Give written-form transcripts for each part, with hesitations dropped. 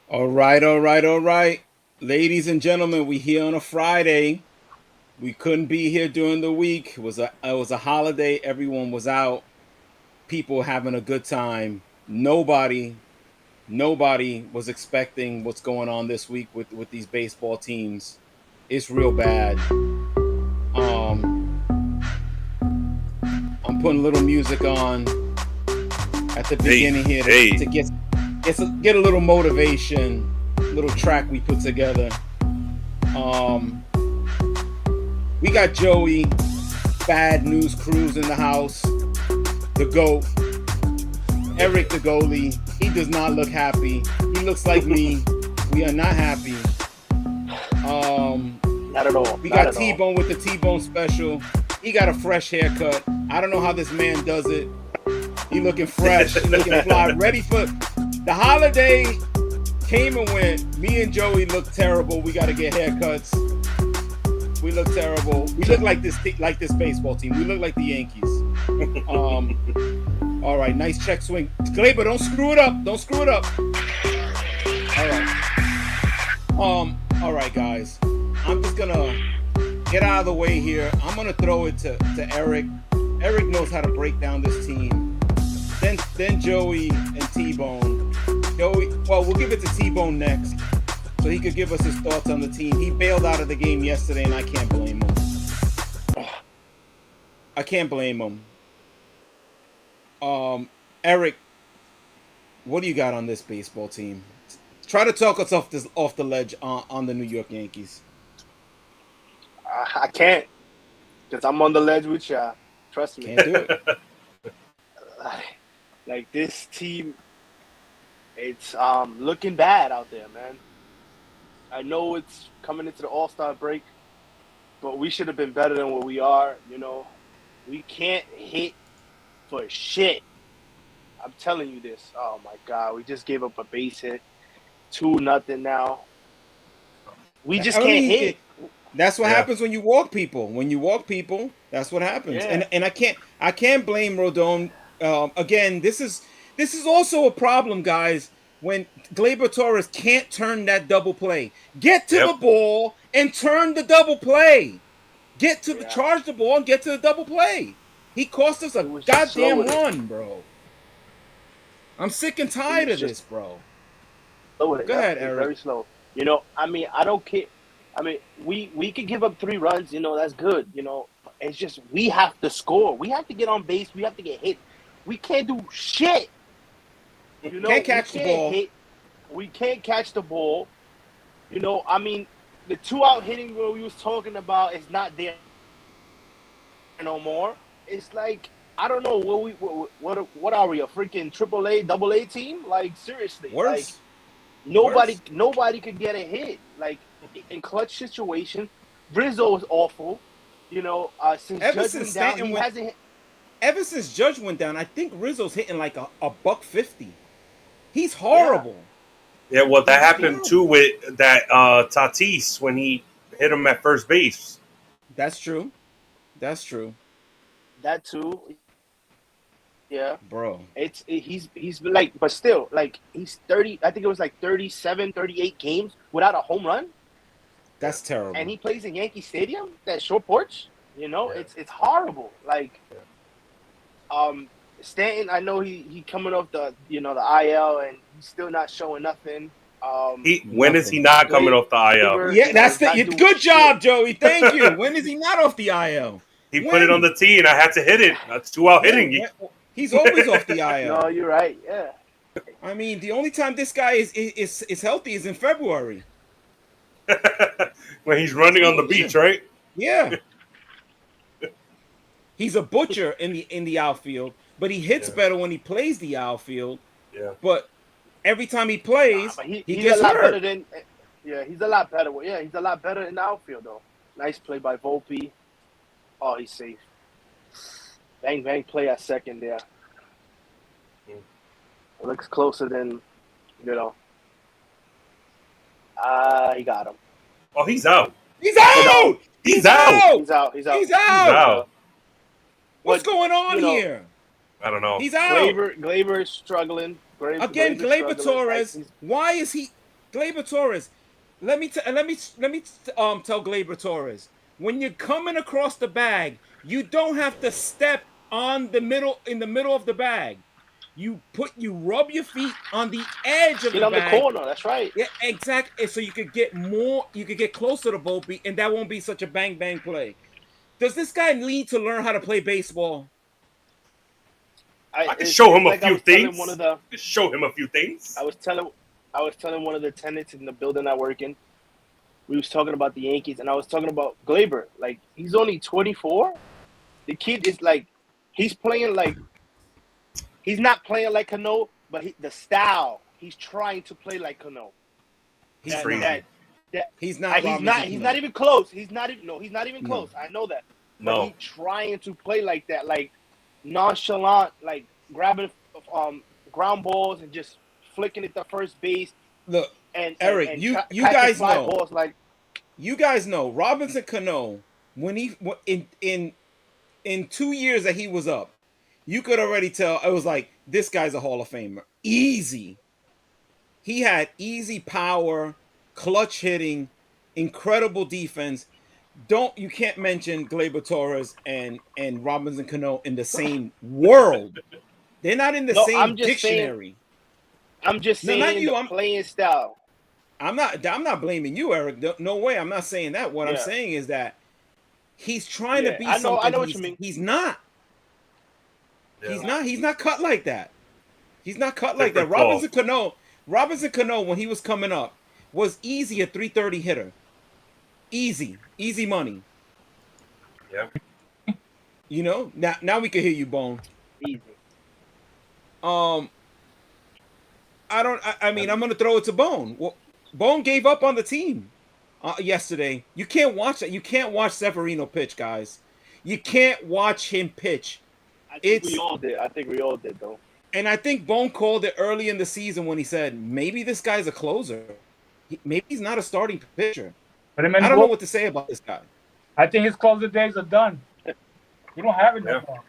All right, all right, all right. Ladies and gentlemen, we here on a Friday. We couldn't be here during the week. It was a holiday. Everyone was out. People having a good time. Nobody was expecting what's going on this week with these baseball teams. It's real bad. Um, I'm putting a little music on at the Hey, beginning here to hey, get a little motivation. Little track we put together. Um, we got Joey, Bad News Crews in the house. The GOAT, Eric the goalie. He does not look happy. He looks like me. We are not happy. Um, Not at all. we Not got at all. T-Bone with the T-Bone special. He got a fresh haircut. I don't know how this man does it. He looking fresh. He looking fly. Ready for the holiday. Came and went. Me and Joey look terrible. We got to get haircuts. We look terrible. We look like this baseball team. We look like the Yankees. All right, nice check swing. Glaber, don't screw it up. Don't screw it up. All right. All right, guys. I'm just gonna get out of the way here. I'm gonna throw it to Eric. Eric knows how to break down this team. Then Joey and T-Bone. Joey, well, we'll give it to T-Bone next, so he could give us his thoughts on the team. He bailed out of the game yesterday, and I can't blame him. I can't blame him. Eric, what do you got on this baseball team? Try to talk us off the ledge on the New York Yankees. I can't because I'm on the ledge with ya. Trust me. Can't do it. Like this team, it's looking bad out there, man. I know it's coming into the All-Star break, but we should have been better than what we are. You know, we can't hit for shit. I'm telling you this. Oh my God, we just gave up a base hit, 2-0 now. We just I can't mean, hit. that's what yeah. happens when you walk people. When you walk people, that's what happens. Yeah. And I can't blame Rodon. Again, this is also a problem, guys. When Gleyber Torres can't turn that double play, get to Yep. the ball and turn the double play. Get to the Yeah. charge the ball and get to the double play. He cost us a He was just slow goddamn with it. run, bro. I'm sick and He tired was of this, just bro. slow with it. Go Yeah, ahead, he's Eric. very slow. You know, I mean, I don't care. I mean, we could give up 3 runs. You know, that's good. You know, it's just we have to score. We have to get on base. We have to get hit. We can't do shit. You know, Can't catch we the can't ball. hit. We can't catch the ball. You know, I mean, the 2-out hitting where we was talking about is not there no more. It's like I don't know what are we, a freaking AAA, AA team? Like seriously, like Worse. Worse. nobody could get a hit. Like in clutch situation, Rizzo is awful. You know, since Ever Judge since went down, Stanton he went, hasn't hit. ever since Judge went down, I think Rizzo's hitting like a buck 50. He's Yeah, horrible. Yeah, well, that He's happened too horrible. with that Tatis when he hit him at first base. That's true. That's true, that too. Yeah, bro. he's been like, but still, like he's 30. I think it was like 37, 38 games without a home run, Yeah, That's terrible. and he plays in Yankee Stadium, that short porch. You know, yeah, it's horrible. Like yeah. Stanton, I know he coming off the IL and he's still not showing nothing. When is he Nothing. not coming Gleyber, off the IL? Yeah, that's is not doing good shit. job, Joey. Thank you. When is he not off the IL? He put it on When? the tee, and I had to hit it. That's 2 out Yeah, hitting. he's always off the No, IL. you're right. Yeah, I mean, the only time this guy is healthy is in February. When he's running on the Yeah, beach, right? yeah. He's a butcher in the outfield, but he hits Yeah, better when he plays the outfield. yeah. But every time he nah, plays, but he he's a gets lot better hurt. than. Yeah, he's a lot better. Yeah, he's a lot better in the outfield though. Nice play by Volpe. Oh, he's safe. Bang bang play at second there. Mm. It looks closer than you know. He got him. Oh, he's out. He's But no, out. He's He's out. out. he's out. He's out. He's He's out. out. What's But going on you know, here? I don't know. He's out. Gleyber is struggling. Again, Gleyber's Gleyber struggling. Like Torres. Why is he? Gleyber Torres. Let me tell Gleyber Torres. When you're coming across the bag, you don't have to step on the middle in the middle of the bag. You rub your feet on the edge of Get the on the bag. corner. That's right. Yeah, exactly. So you could get closer to Volpe, and that won't be such a bang bang play. Does this guy need to learn how to play baseball? I can show him a like few things. One of the, show him a few things. I was telling one of the tenants in the building I work in. We was talking about the Yankees, and I was talking about Gleyber. Like, he's only 24. The kid is like, he's playing like, he's not playing like Cano, but the style, he's trying to play like Cano. He's crazy. He's not even close. He's not even close. I know that. But he's trying to play like that, like nonchalant, like grabbing ground balls and just flicking it to first base. Look, Eric, you guys know. Balls like, you guys know Robinson Cano, when he in 2 years that he was up, you could already tell it was like, this guy's a Hall of Famer. Easy. He had easy power, clutch hitting, incredible defense. You can't mention Gleyber Torres and Robinson Cano in the same world. They're not in the same dictionary. I'm just saying the playing style. I'm not blaming you, Eric. No way. I'm not saying that. What I'm saying is that he's trying to be something. I know what you mean. He's not. Yeah. He's not cut like that. He's not cut like that. Robinson Cano, when he was coming up, was easy a 330 hitter. Easy money. Yeah. You know, now we can hear you, Bone. Easy. I mean, I'm gonna throw it to Bone. Well, Bone gave up on the team yesterday. You can't watch that. You can't watch Severino pitch, guys. You can't watch him pitch. I think we all did, though. And I think Bone called it early in the season when he said, maybe this guy's a closer. Maybe he's not a starting pitcher. I don't know what to say about this guy. I think his closer days are done. You don't have it no more.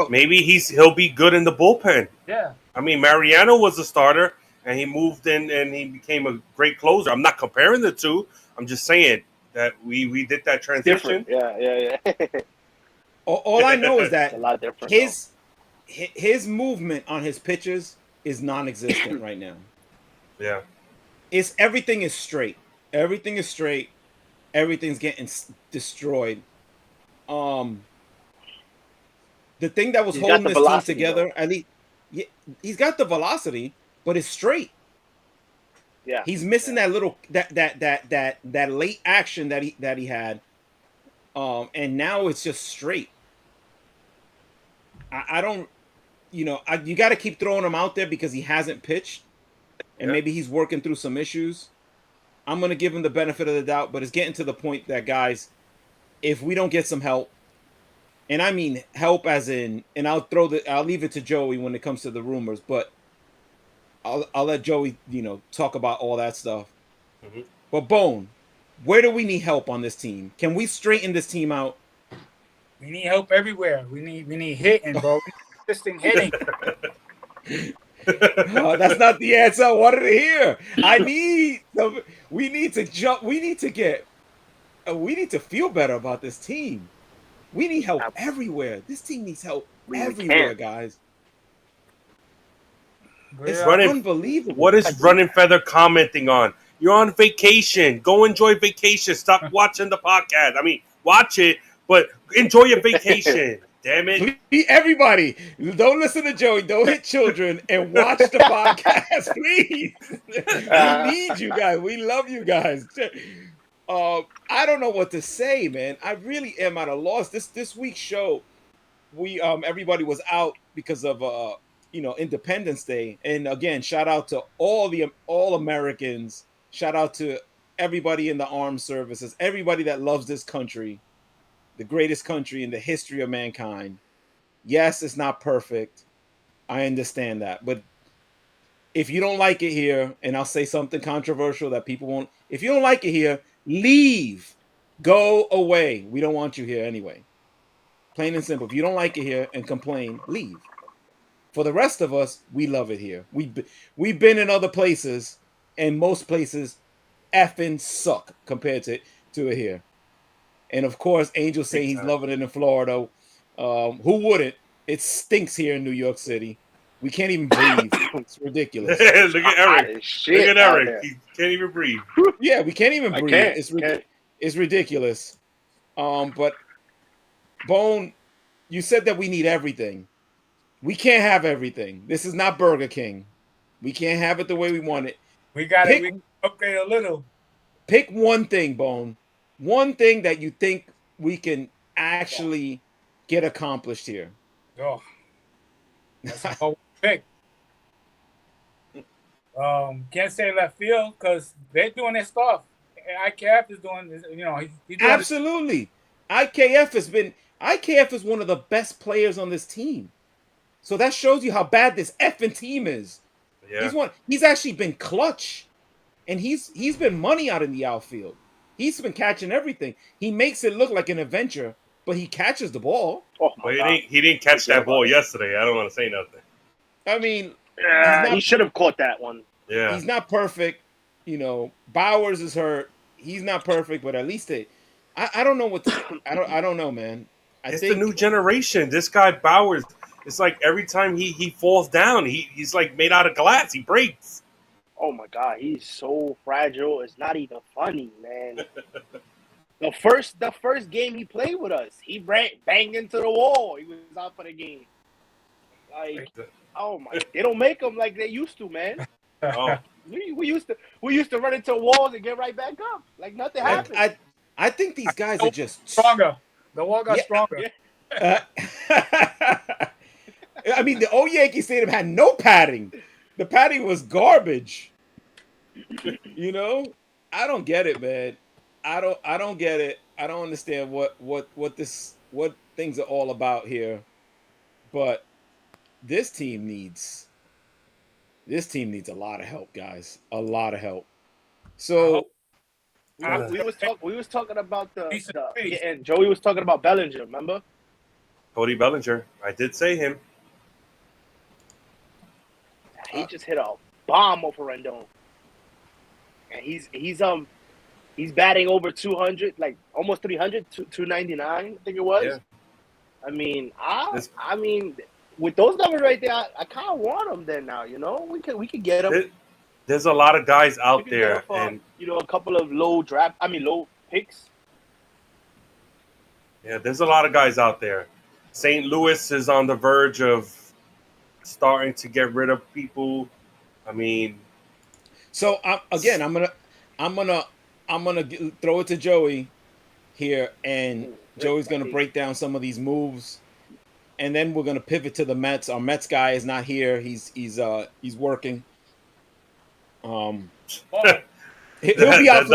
Maybe he'll be good in the bullpen. Yeah. I mean, Mariano was a starter, and he moved in, and he became a great closer. I'm not comparing the two. I'm just saying that we did that transition. Yeah. All I know is that a lot different, his movement on his pitches is non-existent right now. Yeah. Everything is straight. Everything is straight. Everything's getting destroyed. The thing that was holding this team together, at least, he's got the velocity, but it's straight. Yeah, he's missing that little that late action that he had, and now it's just straight. I don't, you got to keep throwing him out there because he hasn't pitched, and maybe he's working through some issues. I'm gonna give him the benefit of the doubt, but it's getting to the point that, guys, if we don't get some help. And I mean help as in, and I'll leave it to Joey when it comes to the rumors, but I'll let Joey, talk about all that stuff. Mm-hmm. But Bone, where do we need help on this team? Can we straighten this team out? We need help everywhere. We need hitting, bro. Consistent hitting. That's not the answer I wanted to hear. We need to jump. We need to feel better about this team. We need help everywhere. This team needs help everywhere, guys. It's unbelievable. What is Running Feather commenting on? You're on vacation. Go enjoy vacation. Stop watching the podcast. I mean, watch it, but enjoy your vacation. Damn it. Everybody, don't listen to Joey. Don't hit children and watch the podcast, please. We need you guys. We love you guys. I don't know what to say, man. I really am at a loss. This week's show, everybody was out because of Independence Day, and again, shout out to all Americans. Shout out to everybody in the armed services, everybody that loves this country, the greatest country in the history of mankind. Yes, it's not perfect. I understand that, but if you don't like it here, and I'll say something controversial that people won't. If you don't like it here, leave. Go away. We don't want you here anyway. Plain and simple. If you don't like it here and complain, leave. For the rest of us, we love it here. We've been in other places, and most places effing suck compared to it here. And of course, Angel saying he's loving it in Florida. Who wouldn't? It stinks here in New York City. We can't even breathe. It's ridiculous. Look at Hot Eric. as shit Look at out Eric. there. He can't even breathe. Yeah, we can't even I breathe. can't. It's ridiculous. But Bone, you said that we need everything. We can't have everything. This is not Burger King. We can't have it the way we want it. We got Pick- it. We upgrade a little. Pick one thing, Bone. One thing that you think we can actually get accomplished here. Oh, that's a hard pick. Can't say left field because they're doing their stuff. IKF is doing, he's doing Absolutely. IKF is one of the best players on this team. So that shows you how bad this effing team is. Yeah. He's actually been clutch. And he's been money out in the outfield. He's been catching everything. He makes it look like an adventure, but he catches the ball. Oh Well, my God. he didn't catch that ball yesterday. I don't want to say nothing. I mean, He should have caught that one. Yeah. he's not perfect. Bowers is hurt. He's not perfect, but at least I don't know what I don't know, man. It's the new generation. This guy Bowers, it's like every time he falls down, he's like made out of glass. He breaks. Oh my God, he's so fragile. It's not even funny, man. The first game he played with us, he banged into the wall. He was out for the game. Like, oh my, they don't make him like they used to, man. Oh. We used to run into walls and get right back up, like nothing happened. I think these guys are just stronger. The wall got stronger. I mean, the old Yankee Stadium had no padding. The padding was garbage. I don't get it, man. I don't get it. I don't understand what things are all about here. But this team needs a lot of help, guys. A lot of help. So we was talking about and Joey was talking about Bellinger, remember? Cody Bellinger. I did say him. He just hit a bomb off of Rendon. And he's batting over 200, like almost 300, 299, I think it was. Yeah. I mean, I mean, with those numbers right there, I kind of want him then now. We could get him. There's a lot of guys out there, for, and a couple of low picks. Yeah, there's a lot of guys out there. St. Louis is on the verge of starting to get rid of people. I mean, so again, I'm gonna throw it to Joey here, and Joey's gonna break down some of these moves, and then we're gonna pivot to the Mets. Our Mets guy is not here; he's working. He'll be out.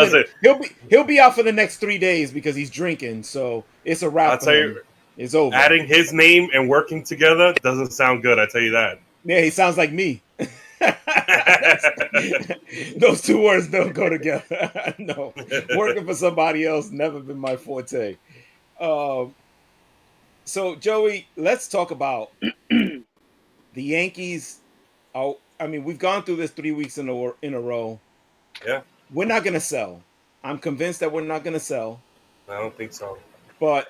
He'll be out for the next 3 days because he's drinking. So it's a wrap. I'll tell you, it's over. Adding his name and working together doesn't sound good. I tell you that. Yeah, he sounds like me. Those two words don't go together. No, working for somebody else never been my forte. So Joey, let's talk about the Yankees. We've gone through this 3 weeks in a row. Yeah, we're not gonna sell. I'm convinced that we're not gonna sell. I don't think so. But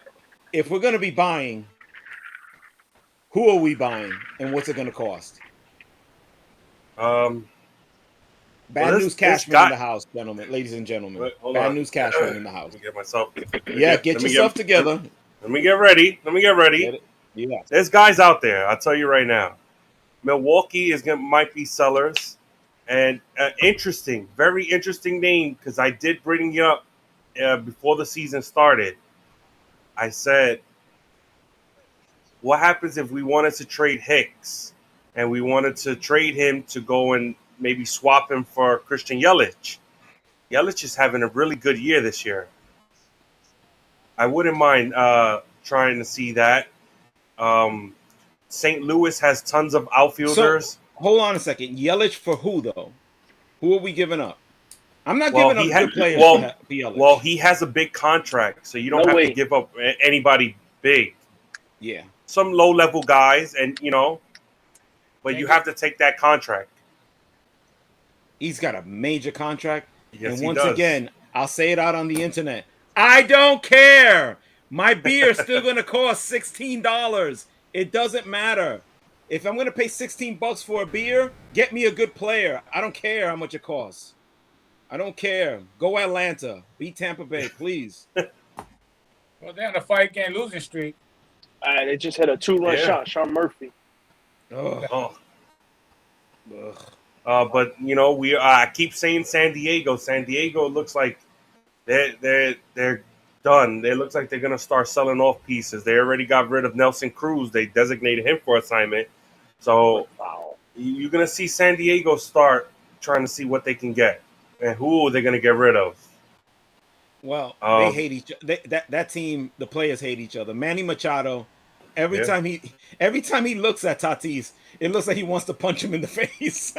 if we're gonna be buying, who are we buying, and what's it gonna cost? Bad news Cashman in the house, gentlemen, ladies and gentlemen. Bad news Cashman in the house. Let me get myself. Get yourself together. Let me get ready. Yeah. There's guys out there. I'll tell you right now. Milwaukee might be sellers, and very interesting name because I did bring you up before the season started. I said, what happens if we wanted to trade Hicks and we wanted to trade him to go and maybe swap him for Christian Yelich? Yelich is having a really good year this year. I wouldn't mind trying to see that. St. Louis has tons of outfielders. So, hold on a second. Yelich for who, though? Who are we giving up? I'm not giving up good players for Yelich. Well, he has a big contract, so you don't have to give up anybody big. Yeah. Some low-level guys, and, but you have to take that contract. He's got a major contract. Yes, and he once does. again, I'll say it out on the internet. I don't care. My beer is still going to cost $16. It doesn't matter. If I'm going to pay $16 for a beer, get me a good player. I don't care how much it costs. I don't care. Go Atlanta. Beat Tampa Bay, please. Well, they're on a 5-game losing streak. They just hit a 2-run shot, Sean Murphy. Ugh. But I keep saying San Diego. San Diego looks like they're done. It looks like they're gonna start selling off pieces. They already got rid of Nelson Cruz. They designated him for assignment. So you're gonna see San Diego start trying to see what they can get and who they're gonna get rid of. Well, they hate each other. That team, the players hate each other. Manny Machado, every time he looks at Tatis, it looks like he wants to punch him in the face.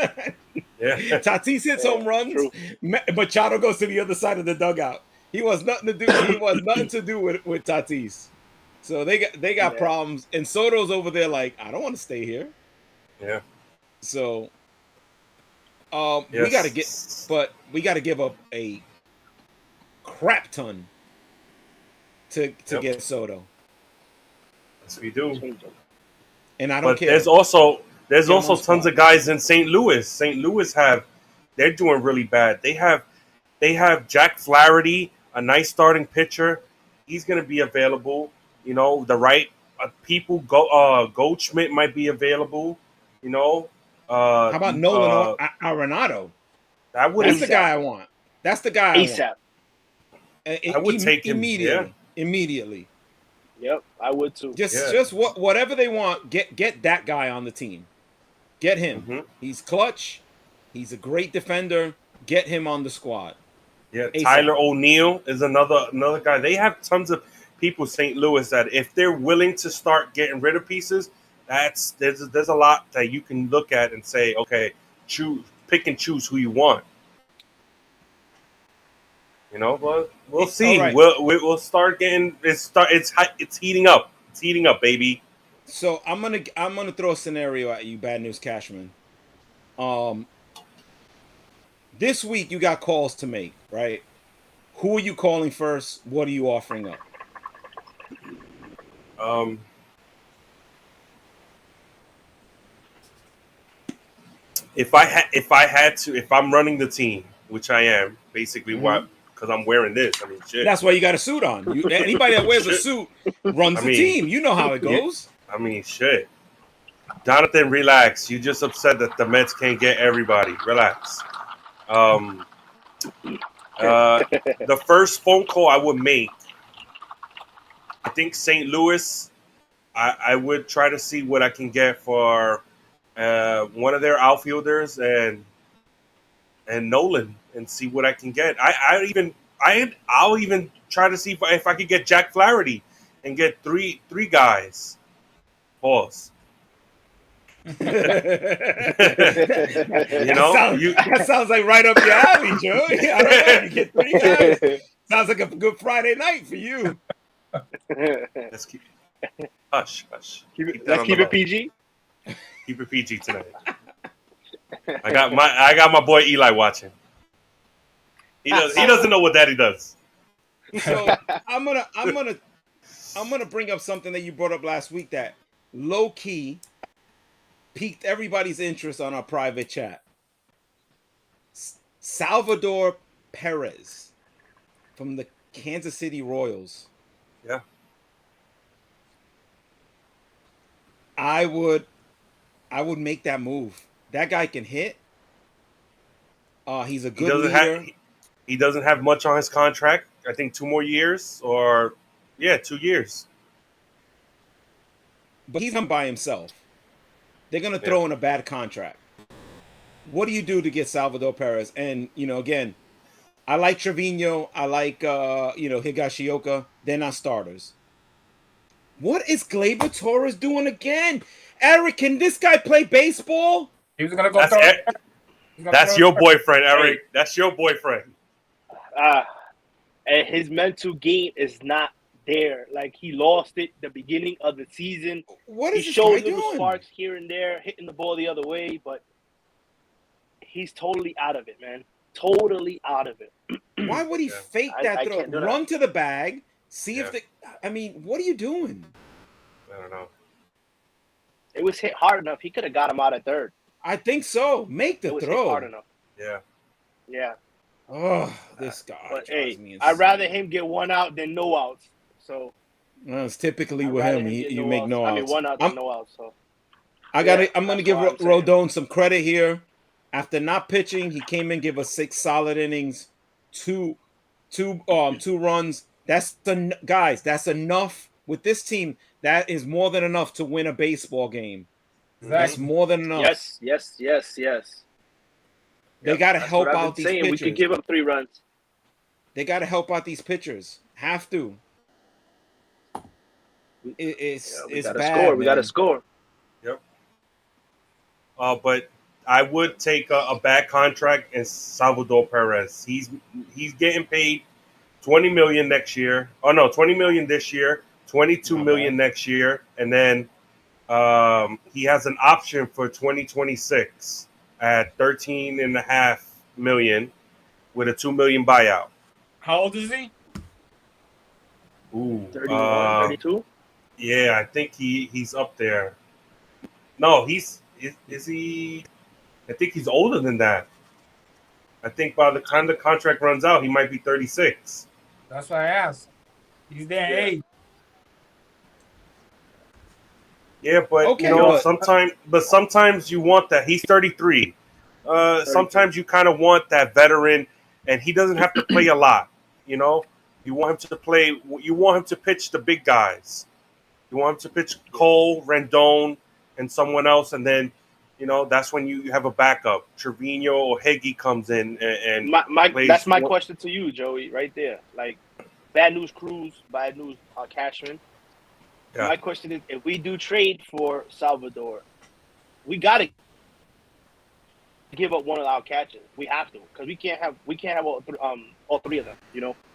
Tatis hits home runs. True. Machado goes to the other side of the dugout. He wants nothing to do. With Tatis. So they got problems. And Soto's over there like, I don't want to stay here. Yeah. So we got to give up a crap ton to get Soto. Yes, we do. And I don't care. There's also tons of guys in St. Louis. St. Louis they're doing really bad. They have Jack Flaherty, a nice starting pitcher. He's going to be available. The right people. Goldschmidt might be available. How about Nolan Arenado? That's the guy I want. That's the guy ASAP. I would take him immediately. Yep, I would too. Just whatever they want, get that guy on the team. Get him. Mm-hmm. He's clutch. He's a great defender. Get him on the squad. Yeah, ASAP. Tyler O'Neill is another guy. They have tons of people in St. Louis that if they're willing to start getting rid of pieces, there's a lot that you can look at and say, okay, pick and choose who you want. But we'll see. Right. We'll start getting it's heating up. It's heating up, baby. So I'm gonna throw a scenario at you, Bad News Cashman. This week you got calls to make, right? Who are you calling first? What are you offering up? If I'm running the team, which I am, basically because I'm wearing this. I mean, shit. That's why you got a suit on. Anybody that wears a suit runs the team. You know how it goes. I mean, shit. Jonathan, relax. You just upset that the Mets can't get everybody. Relax. The first phone call I would make, I think St. Louis, I would try to see what I can get for one of their outfielders and Nolan and see what I can get. I'll even try to see if I could get Jack Flaherty and get three guys. Pause. That sounds like right up your alley, Joe. I don't know. You get 3 guys. Sounds like a good Friday night for you. Let's keep hush. Let's keep it PG. Keep it PG tonight. I got my boy Eli watching. He doesn't know what Daddy does. So I'm gonna bring up something that you brought up last week that low key piqued everybody's interest on our private chat. Salvador Perez from the Kansas City Royals. Yeah. I would make that move. That guy can hit. He's a good leader. He doesn't have much on his contract. I think 2 more years 2 years. But he's not by himself. They're going to throw in a bad contract. What do you do to get Salvador Perez? And, again, I like Trevino. I like, Higashioka. They're not starters. What is Gleyber Torres doing again? Eric, can this guy play baseball? He was going to go That's your boyfriend, Eric. That's your boyfriend. And his mental game is not there. Like, he lost it the beginning of the season. What He is this showed guy little doing? sparks here and there, hitting the ball the other way, but he's totally out of it, man. Totally out of it. Why would he Yeah. fake that I throw? can't do that. Run to the bag, see Yeah. if the. I mean, what are you doing? I don't know. It was hit hard enough. He could have got him out at third. I think so. Make the It was hit hard throw. enough. Yeah. Yeah. Oh, this guy But drives hey, me insane. I'd rather him get one out than no outs. So Well, it's typically I'd with rather him. get You no make outs. no I mean, outs. one out than no outs. So I'm Yeah, gonna that's give all I'm saying. Rodon some credit here. After not pitching, he came in, give us 6 solid innings, two runs. Guys. That's enough with this team. That is more than enough to win a baseball game. That's Exactly. more than enough. yes. They got to That's help what I've out been these saying. pitchers. We could give up 3 runs. They got to help out these pitchers. Have to. It's We gotta bad. score. We man. gotta score. Yep. But I would take a bad contract in Salvador Perez. He's getting paid $20 million next year. Oh no, $20 million this year, $22 million next year, and then he has an option for 2026 at $13.5 million with a $2 million buyout. How old is he? Ooh, 31, 32? Yeah, I think he's up there. No, is he? I think he's older than that. I think by the time the contract runs out, he might be 36. That's what I asked. He's their Yeah. age. Yeah, but Okay, sometimes you want that. He's 33. Sometimes you kind of want that veteran, and he doesn't have to play a lot. You know, you want him to play. You want him to pitch the big guys. You want him to pitch Cole, Rendon, and someone else, and then that's when you have a backup. Trevino or Higgy comes in and plays. That's my question to you, Joey, right there. Like, bad news Cruz, bad news Cashman. Yeah. My question is, if we do trade for Salvador, we gotta give up one of our catchers. We have to, because we can't have all 3 of them.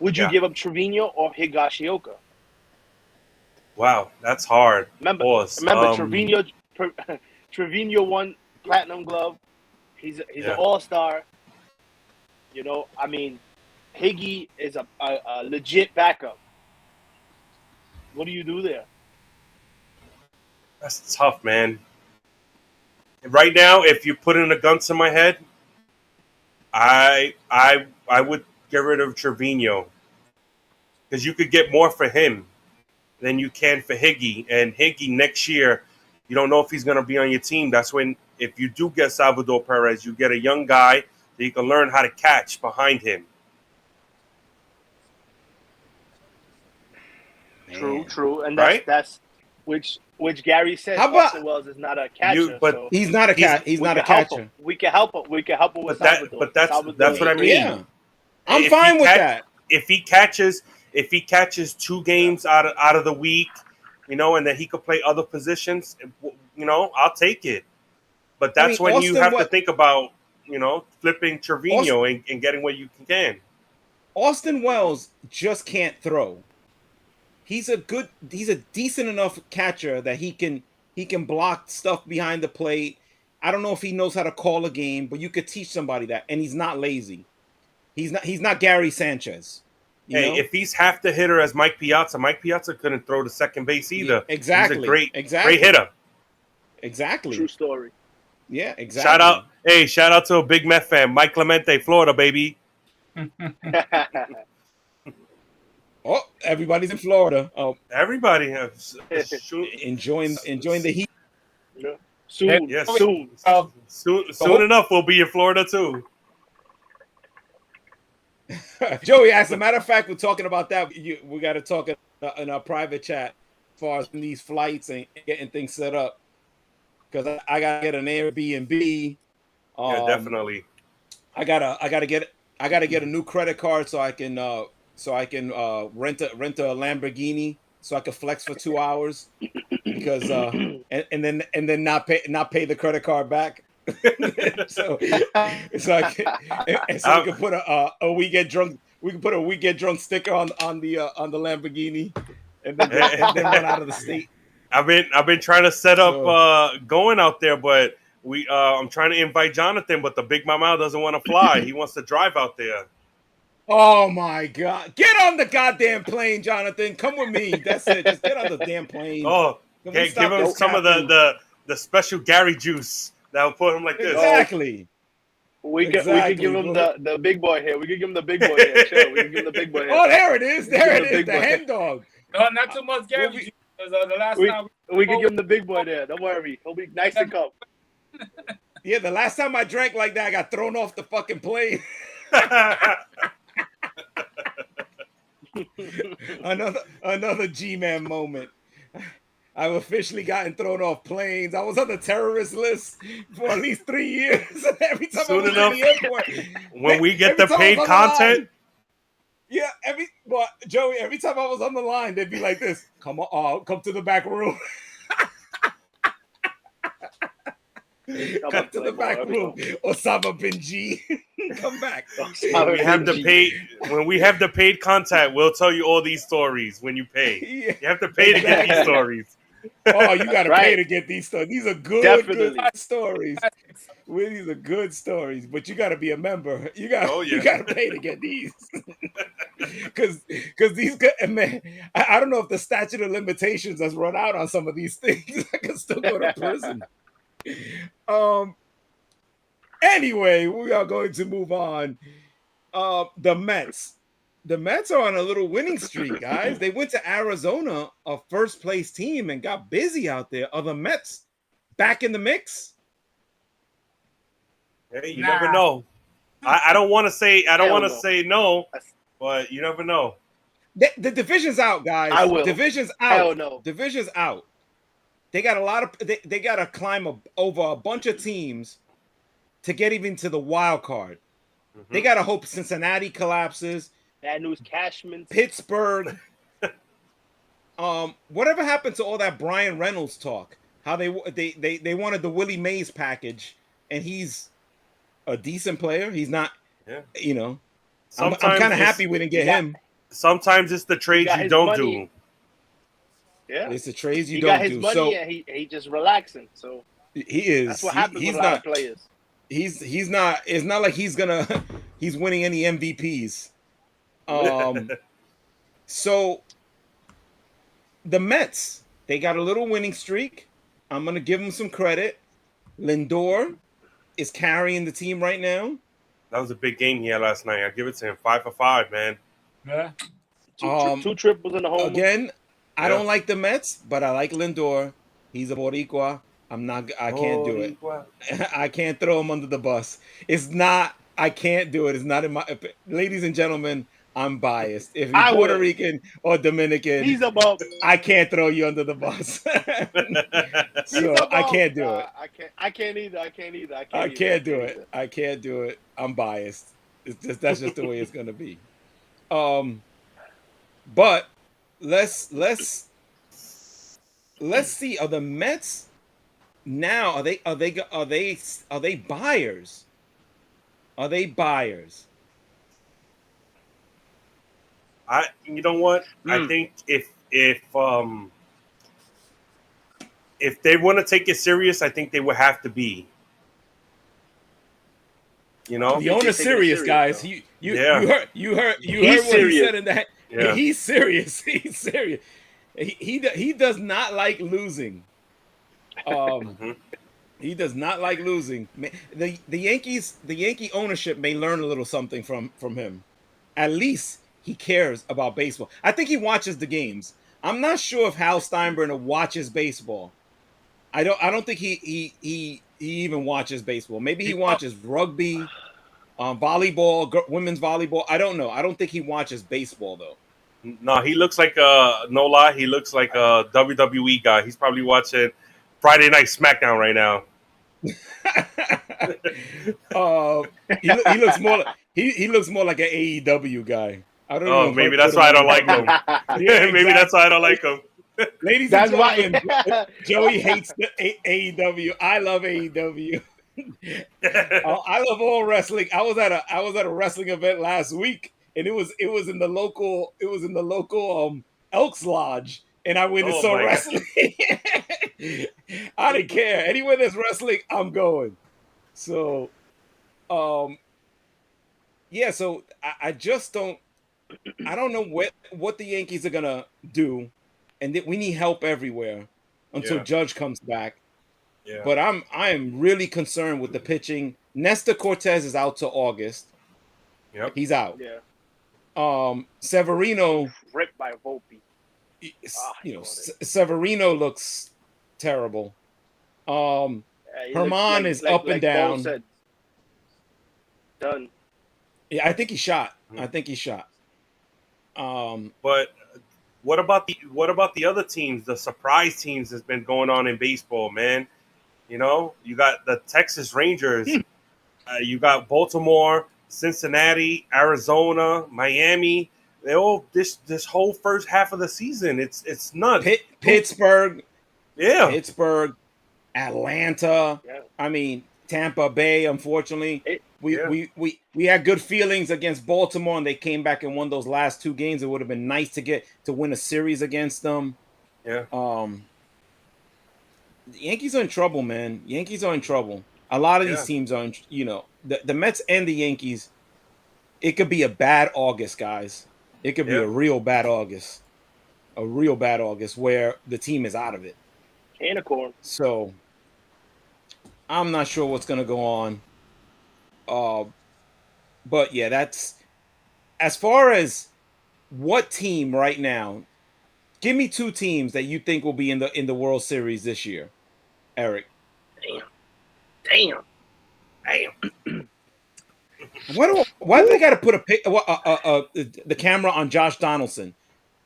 Would you give up Trevino or Higashioka? Wow, that's hard. Remember, Trevino won Platinum Glove. He's an all-star. I mean, Higgy is a legit backup. What do you do there? That's tough, man. Right now, if you put in a gun to my head, I would get rid of Trevino because you could get more for him than you can for Higgy. And Higgy next year, you don't know if he's going to be on your team. That's when, if you do get Salvador Perez, you get a young guy that you can learn how to catch behind him. True, and Right? that's which Gary said. How about- Austin Wells is not a catcher, but so He's not a cat. He's we not a can help catcher. him. We can help him. We can help him with Salvador. But that's what I mean. Yeah, I'm If fine he with catch- that. If he catches 2 games out of the week, and then he could play other positions, I'll take it. But that's when you Austin have to think about, flipping Trevino and getting what you can. Austin Wells just can't throw. He's a decent enough catcher that he can block stuff behind the plate. I don't know if he knows how to call a game, but you could teach somebody that, and he's not lazy. He's not Gary Sanchez. Hey, if he's half the hitter as Mike Piazza couldn't throw to second base either. Yeah, exactly. He's a great hitter. Exactly. True story. Yeah, exactly. Shout out to a big Met fan, Mike Clemente, Florida, baby. Oh, everybody's in Florida. Oh, Everybody enjoying the heat. Soon, Yes. Soon enough, we'll be in Florida too. Joey, as a matter of fact, we're talking about that. We got to talk in our private chat as far as these flights and getting things set up. Because I got to get an Airbnb. Yeah, definitely. I gotta get a new credit card so I can rent a Lamborghini so I can flex for 2 hours because and then not pay the credit card back. so I can, we can put a we get drunk sticker on the Lamborghini and then run out of the state. I've been trying to set up So- going out there, but I'm trying to invite Jonathan, but the big mama doesn't want to fly. He wants to drive out there. Oh my God! Get on the goddamn plane, Jonathan. Come with me. That's it. Just get on the damn plane. Oh, Can we give stop him this some of capping? the special Gary juice that will put him like this. Exactly. We could give him the big boy here. We could give him the big boy here. Chill. We could give him the big boy here. Oh, there it is. There it Give him is. the The big boy. hen dog. No, not too much Gary juice. 'Cause, the last time We could give him the big boy there. Don't worry. He'll be nice and calm. Yeah, the last time I drank like that, I got thrown off the fucking plane. Another G-Man moment. I've officially gotten thrown off planes. I was on the terrorist list for at least 3 years. Every time Soon I was enough, in the airport, when we get every the time I was paid on the line- content, yeah, Joey, every time I was on the line, they'd be like this: "Come on, come to the back room." Come to the back room. Osama bin G. Come back. when we have the paid contact, we'll tell you all these stories when you pay. Yeah. You have to pay to get these stories. Oh, you got to pay Right. to get these stories. These are good Definitely. stories. Well, these are good stories, but you got to be a member. You got Oh, yeah. you got to pay to get these. Because these man, I don't know if the statute of limitations has run out on some of these things. I can still go to prison. Anyway, we are going to move on. The Mets. The Mets are on a little winning streak, guys. They went to Arizona, a first place team, and got busy out there. Are the Mets back in the mix? Hey, you never know. I don't want to say no, but you never know. The division's out, guys. I will. Division's Hell out. no. Division's out. They got a lot of. They got to climb over a bunch of teams to get even to the wild card. Mm-hmm. They got to hope Cincinnati collapses. Bad news, Cashman. Pittsburgh. Whatever happened to all that Brian Reynolds talk? How they wanted the Willie Mays package, and he's a decent player. He's not. Yeah. You know. I'm Sometimes kind of it's- happy we didn't get him. Sometimes it's the trades got you his don't money. do. Yeah. It's the trades you He don't got his do. money So and he just relaxing. So he is. that's what happens He's with a lot not. of players. He's not. It's not like he's winning any MVPs. So the Mets, they got a little winning streak. I'm gonna give them some credit. Lindor is carrying the team right now. That was a big game he had last night. I give it to him. 5 for 5, man. Yeah. Two triples in the home. Again, I Yeah. don't like the Mets, but I like Lindor. He's a Boricua. I can't do it. I can't throw him under the bus. It's not. I can't do it. It's not in my. Ladies and gentlemen, I'm biased. If you're I Puerto will. Rican or Dominican, He's above. I can't throw you under the bus. So I can't do it. I can't either. I can't do it. I can't do it. I'm biased. That's just the way it's gonna be. But let's see. Are the Mets now? Are they buyers? Are they buyers? You know what? I think if they want to take it serious, I think they would have to be. You know, The owner's serious, serious, guys. though. You Yeah. heard what he serious. said in that. Yeah. He's serious. He's serious. He does not like losing. He does not like losing. The Yankee ownership may learn a little something from him. At least he cares about baseball. I think he watches the games. I'm not sure if Hal Steinbrenner watches baseball. I don't think he even watches baseball. Maybe he watches rugby, volleyball, women's volleyball. I don't know. I don't think he watches baseball though. no, he looks like no lie, he looks like a WWE guy. He's probably watching Friday Night SmackDown right now. He looks more like he looks more like an AEW guy. I don't know. Oh, maybe that's why I don't like him. Yeah, Maybe that's why I don't like him. Ladies That's and why. gentlemen, Joey hates the AEW. I love AEW. I love all wrestling. I was at a wrestling event last week, and it was in the local Elks Lodge and I went and Oh saw my God. wrestling. I didn't care. Anywhere there's wrestling, I'm going. So, yeah. So I just don't. I don't know what the Yankees are gonna do, and we need help everywhere until Yeah. Judge comes back. Yeah. But I am really concerned with the pitching. Nestor Cortez is out till August. Yep. He's out. Yeah. Severino, Ripped by Volpe. Severino looks terrible. He Herman looks is up and Bo down. said, done. Yeah, I think he shot. But what about the other teams? The surprise teams that's been going on in baseball, man. You know, you got the Texas Rangers, you got Baltimore, Cincinnati, Arizona, Miami. They all this whole first half of the season. It's nuts. Pittsburgh, Atlanta. Yeah. I mean, Tampa Bay. Unfortunately, we had good feelings against Baltimore, and they came back and won those last two games. It would have been nice to win a series against them. Yeah. The Yankees are in trouble, man. Yankees are in trouble. A lot of these teams are, the Mets and the Yankees. It could be a bad August, guys. It could be a real bad August. A real bad August where the team is out of it. And a corn. So I'm not sure what's gonna go on. But yeah, that's as far as what team right now. Give me two teams that you think will be in the World Series this year, Eric. Damn. Why do they got to put the camera on Josh Donaldson?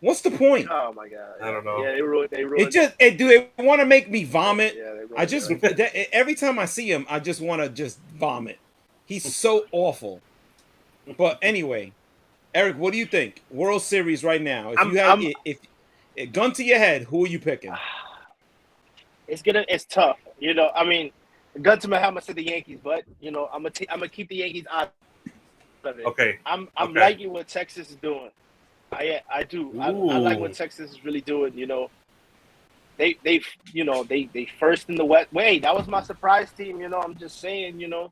What's the point? Oh my God. I don't know. Yeah, they ruined. Do they want to make me vomit? Yeah, they ruined I just every time I see him, I just want to just vomit. He's so awful. But anyway, Eric, what do you think? World Series right now. If gun to your head, who are you picking? It's tough. You know, I mean, gun to my head, I'm gonna say the Yankees, but you know, I'm gonna keep the Yankees out of it. Okay. I'm liking what Texas is doing. I do. I like what Texas is really doing. You know, they first in the West. Wait, that was my surprise team. You know, I'm just saying. You know,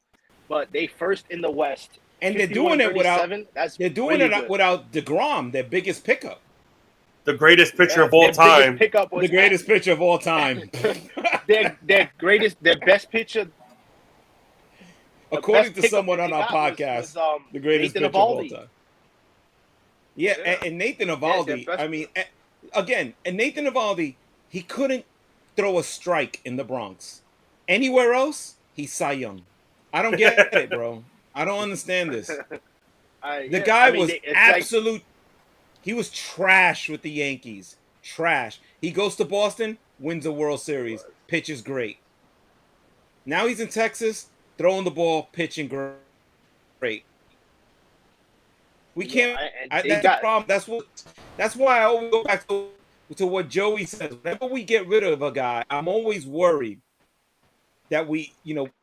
but they first in the West. And they're doing it without. They're doing really it without DeGrom, their biggest pickup. The greatest pitcher of all time. The greatest pitcher of all time. their best pitcher. According to someone on our podcast, the greatest pitcher of all time. Yeah, and Nathan Eovaldi. I mean, again, and Nathan Eovaldi, he couldn't throw a strike in the Bronx. Anywhere else, he's Cy Young. I don't get it, bro. I don't understand this. The guy was absolute. He was trash with the Yankees. Trash. He goes to Boston, wins a World Series, pitches great. Now he's in Texas, throwing the ball, pitching great. We can't. That's the problem. That's why I always go back to what Joey says. Whenever we get rid of a guy, I'm always worried that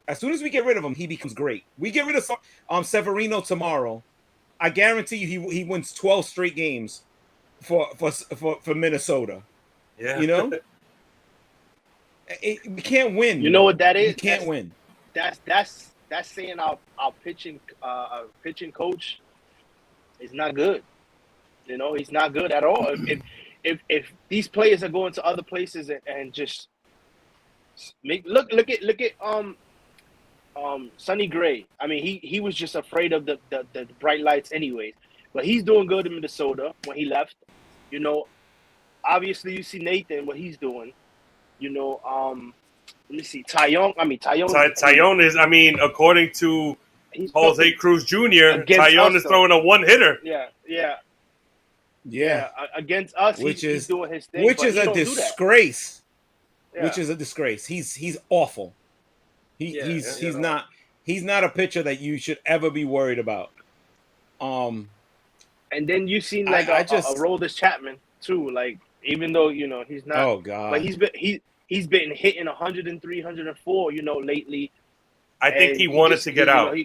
as soon as we get rid of him, he becomes great. We get rid of Severino tomorrow. I guarantee you he wins 12 straight games for Minnesota. Yeah. You know? We can't win. You know what that is? We can't win. That's saying our pitching coach is not good. You know, he's not good at all. If these players are going to other places and just look at Sonny Gray. I mean, he was just afraid of the bright lights anyways. But he's doing good in Minnesota when he left. You know, obviously you see Nathan, what he's doing. You know, let me see. Taillon is, according to Jose Cruz Jr., Taillon is throwing a one-hitter. Yeah. Against us, he's doing his thing. Which is a disgrace. Yeah. Which is a disgrace. He's awful. He's not a pitcher that you should ever be worried about. And then you've seen a Aroldis Chapman too. Like, even though he's not. Oh God. But he's been hitting 103, 104. Lately. I think he wanted to get out.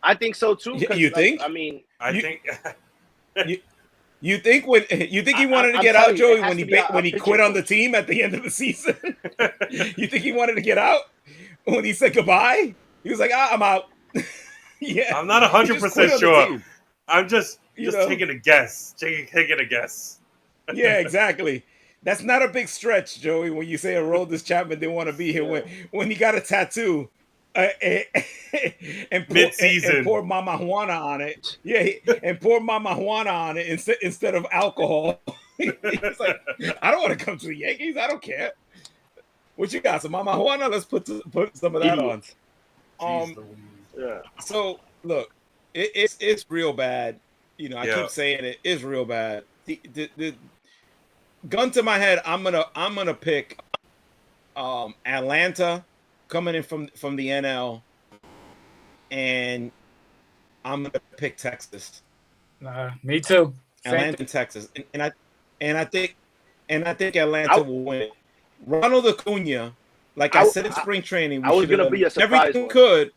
I think so too. You think? I mean, I think. You think he wanted to I'm get out, telling you, it Joey, has when to be a he pitching quit on the coach. team at the end of the season? You think he wanted to get out when he said goodbye? He was like, I'm out. Yeah, I'm not he just quit 100% on the sure. team. I'm just You know? taking a guess. Taking a guess. Yeah, exactly. That's not a big stretch, Joey. When you say Aroldis Chapman didn't want to be here when he got a tattoo and Mid-season. pour Mama Juana on it. Yeah, and pour Mama Juana on it instead of alcohol. He's like, I don't want to come to the Yankees. I don't care. What you got? Some Mama Juana? Let's put some of that on. Idiots. Yeah. So look, it's real bad. You know, I keep saying it is real bad. The gun to my head, I'm gonna pick Atlanta coming in from the NL, and I'm gonna pick Texas. Me too. Atlanta and Texas, and I think Atlanta will win. Ronald Acuna, like I said in spring training, I was gonna be a surprise everything one. could.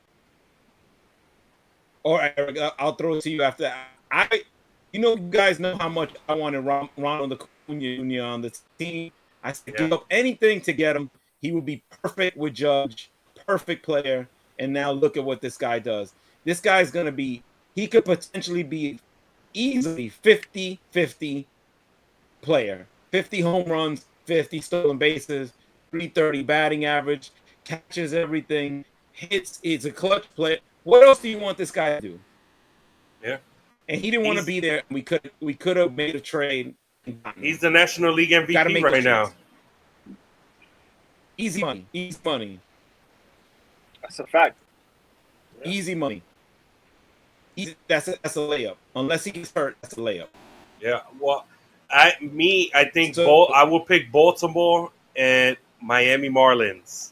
Or Eric, I'll throw it to you after. You guys know how much I wanted Ronald Acuna Jr. on the team. I said give up anything to get him. He would be perfect with Judge, perfect player. And now look at what this guy does. This guy's gonna be. He could potentially be easily 50-50 player. 50 home runs, 50 stolen bases, 330 batting average, catches everything, hits. It's a clutch player. What else do you want this guy to do? Yeah. And he didn't want to be there. We could have made a trade. He's the National League MVP right now. Easy money. Easy money. That's a fact. Yeah. Easy money. That's a layup. Unless he gets hurt, that's a layup. Yeah. Well, I think I will pick Baltimore and Miami Marlins.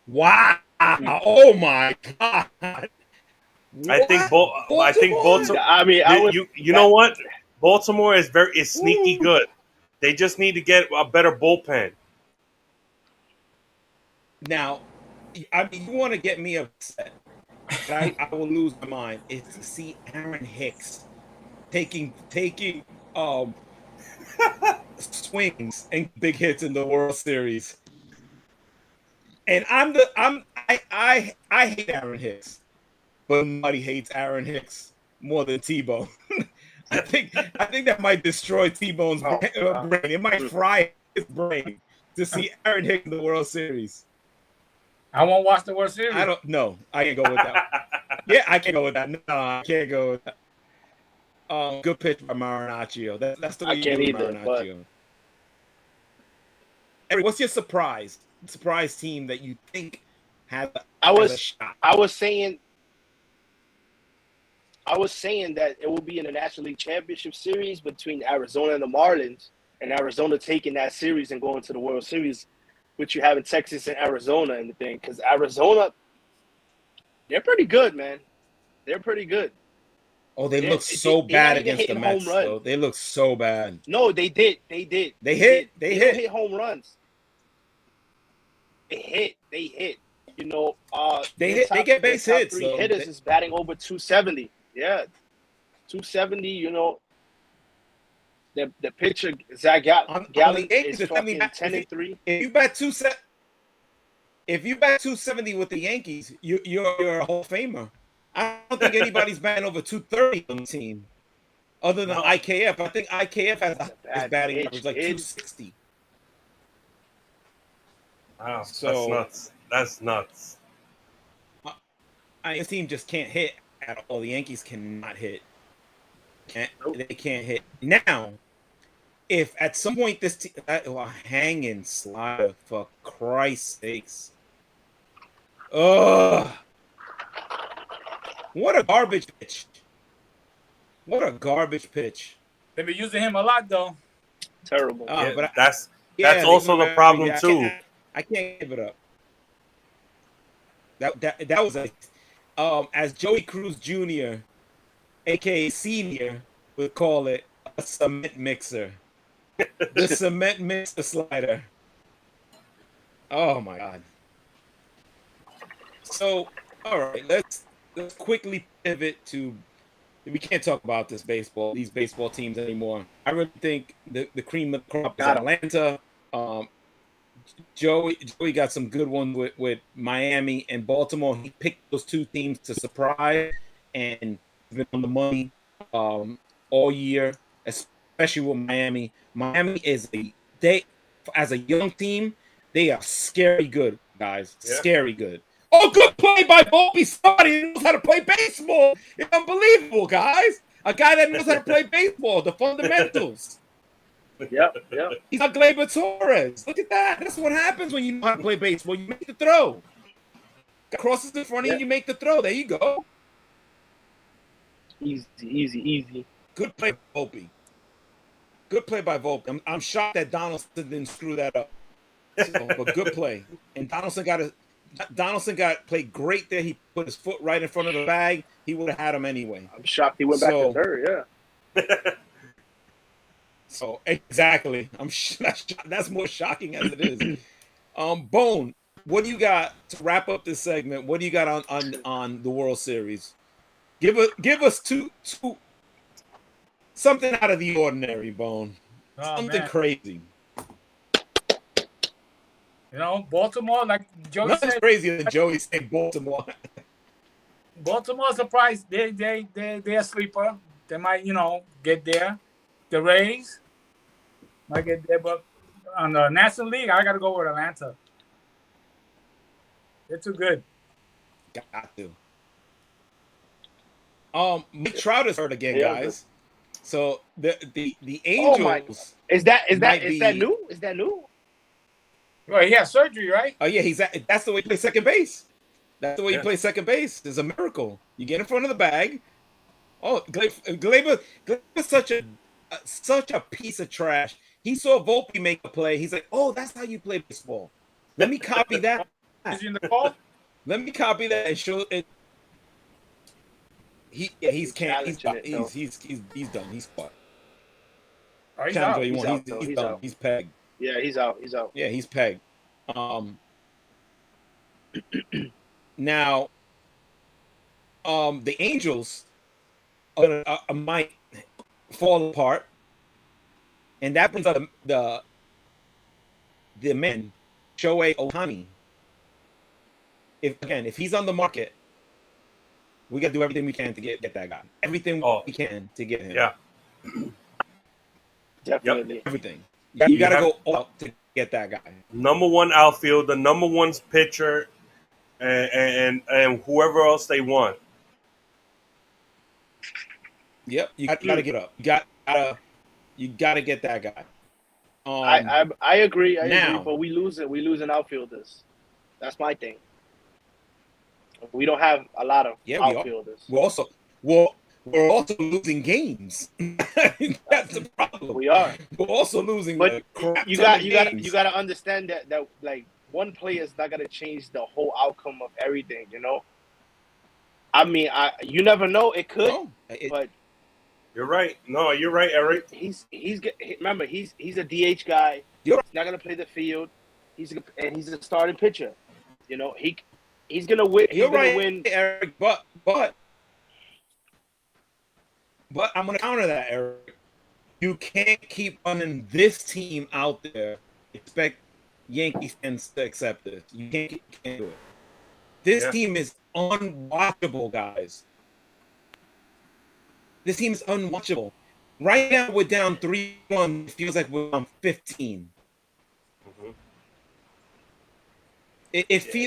Wow. Oh my God. I think Baltimore. I mean, you know what? Baltimore is sneaky good. They just need to get a better bullpen. Now, I mean, you want to get me upset, but I will lose my mind. It's to see Aaron Hicks taking swings and big hits in the World Series. And I hate Aaron Hicks, but nobody hates Aaron Hicks more than T-Bone. I think that might destroy T-Bone's brain. It might fry his brain to see Aaron Hicks in the World Series. I won't watch the World Series. I don't know. I can't go with that. Yeah, I can't go with that. No, I can't go with that. Good pitch by Marinaccio. That's the way you do Marinaccio. Eric, what's your surprise team that you think has a shot? I was saying that it will be in the National League Championship Series between Arizona and the Marlins, and Arizona taking that series and going to the World Series, which you have in Texas and Arizona and the thing. Because Arizona, they're pretty good, man. They're pretty good. Oh, they look so bad against the Mets, though. They look so bad. No, they did. They hit. They hit home runs. They hit. You know, they get base hits. Three hitters is batting over 270. Yeah, 270. You know, the pitcher Zach Gallen is talking 10-3. If you bet 270 with the Yankees, you're a Hall of Famer. I don't think anybody's batting over 230 on the team, other than IKF. I think IKF has his batting average like 260. Wow, so that's nuts. This team just can't hit at all. The Yankees cannot hit. They can't hit. Now, if at some point this team, hanging slider, for Christ's sakes. Ugh. What a garbage pitch. What a garbage pitch. They've been using him a lot, though. Terrible. But that's also the problem, too. I can't give it up. That was as Joey Cruz Jr., aka Senior, would call it, a cement mixer. The cement mixer slider. Oh my God. So, all right, let's quickly pivot to we can't talk about these baseball teams anymore. I really think the cream of the crop is Got 'em. Atlanta. Joey got some good ones with Miami and Baltimore. He picked those two teams to surprise and been on the money all year, especially with Miami. Miami is as a young team, they are scary good, guys. Yeah. Scary good. Oh, good play by Volpe. Somebody knows how to play baseball. It's unbelievable, guys. A guy that knows how to play baseball, the fundamentals. Yep. He's not Gleyber Torres. Look at that. That's what happens when you know how to play baseball. You make the throw. Crosses in front of you, you make the throw. There you go. Easy. Good play by Volpe. Good play by Volpe. I'm shocked that Donaldson didn't screw that up. But good play. And Donaldson got played great there. He put his foot right in front of the bag. He would have had him anyway. I'm shocked he went back to third. Yeah. So exactly, that's more shocking as it is. Bone, what do you got to wrap up this segment? What do you got on the World Series? Give us two something out of the ordinary, Bone. Something crazy. You know, Baltimore, like Joey Nothing's said, crazier than Joey saying Baltimore. Baltimore surprised. They're a sleeper. They might, get there. The Rays might get there, but on the National League, I got to go with Atlanta. They're too good. Got to. Mike Trout is hurt again, guys. So the Angels. Is that new? Is that new? Well, he has surgery, right? Oh yeah, that's the way he plays second base. That's the way he plays second base. It's a miracle. You get in front of the bag. Oh, Gleyber's such a piece of trash. He saw Volpe make a play. He's like, "Oh, that's how you play baseball. Let me copy that. Is he in the call? Let me copy that and show it." He's done. He's caught. Oh, he's out. He's done. He's pegged. Yeah, he's out. Yeah, he's pegged. Now, the Angels might fall apart, and that brings up the men, Shohei Ohtani. If he's on the market, we got to do everything we can to get that guy. Everything we can to get him. Yeah, definitely. Everything. You got to go all out to get that guy. Number one outfielder, number one pitcher, and whoever else they want. Yep, you got to get up. You got to get that guy. I agree. I now, agree, but we losing outfielders. That's my thing. We don't have a lot of outfielders. We're also losing games. That's the problem. We are. We're also losing. But you got to understand that like one player is not gonna change the whole outcome of everything. You know. I mean, you never know. It could, but you're right. No, you're right, Eric. Remember he's a DH guy. He's not gonna play the field. He's a starting pitcher. You know he's gonna win. You're right, win, Eric. But I'm gonna counter that, Eric. You can't keep running this team out there. Expect Yankees fans to accept this. You can't do it. This team is unwatchable, guys. This team is unwatchable. Right now, we're down 3-1. It feels like we're on 15. Mm-hmm.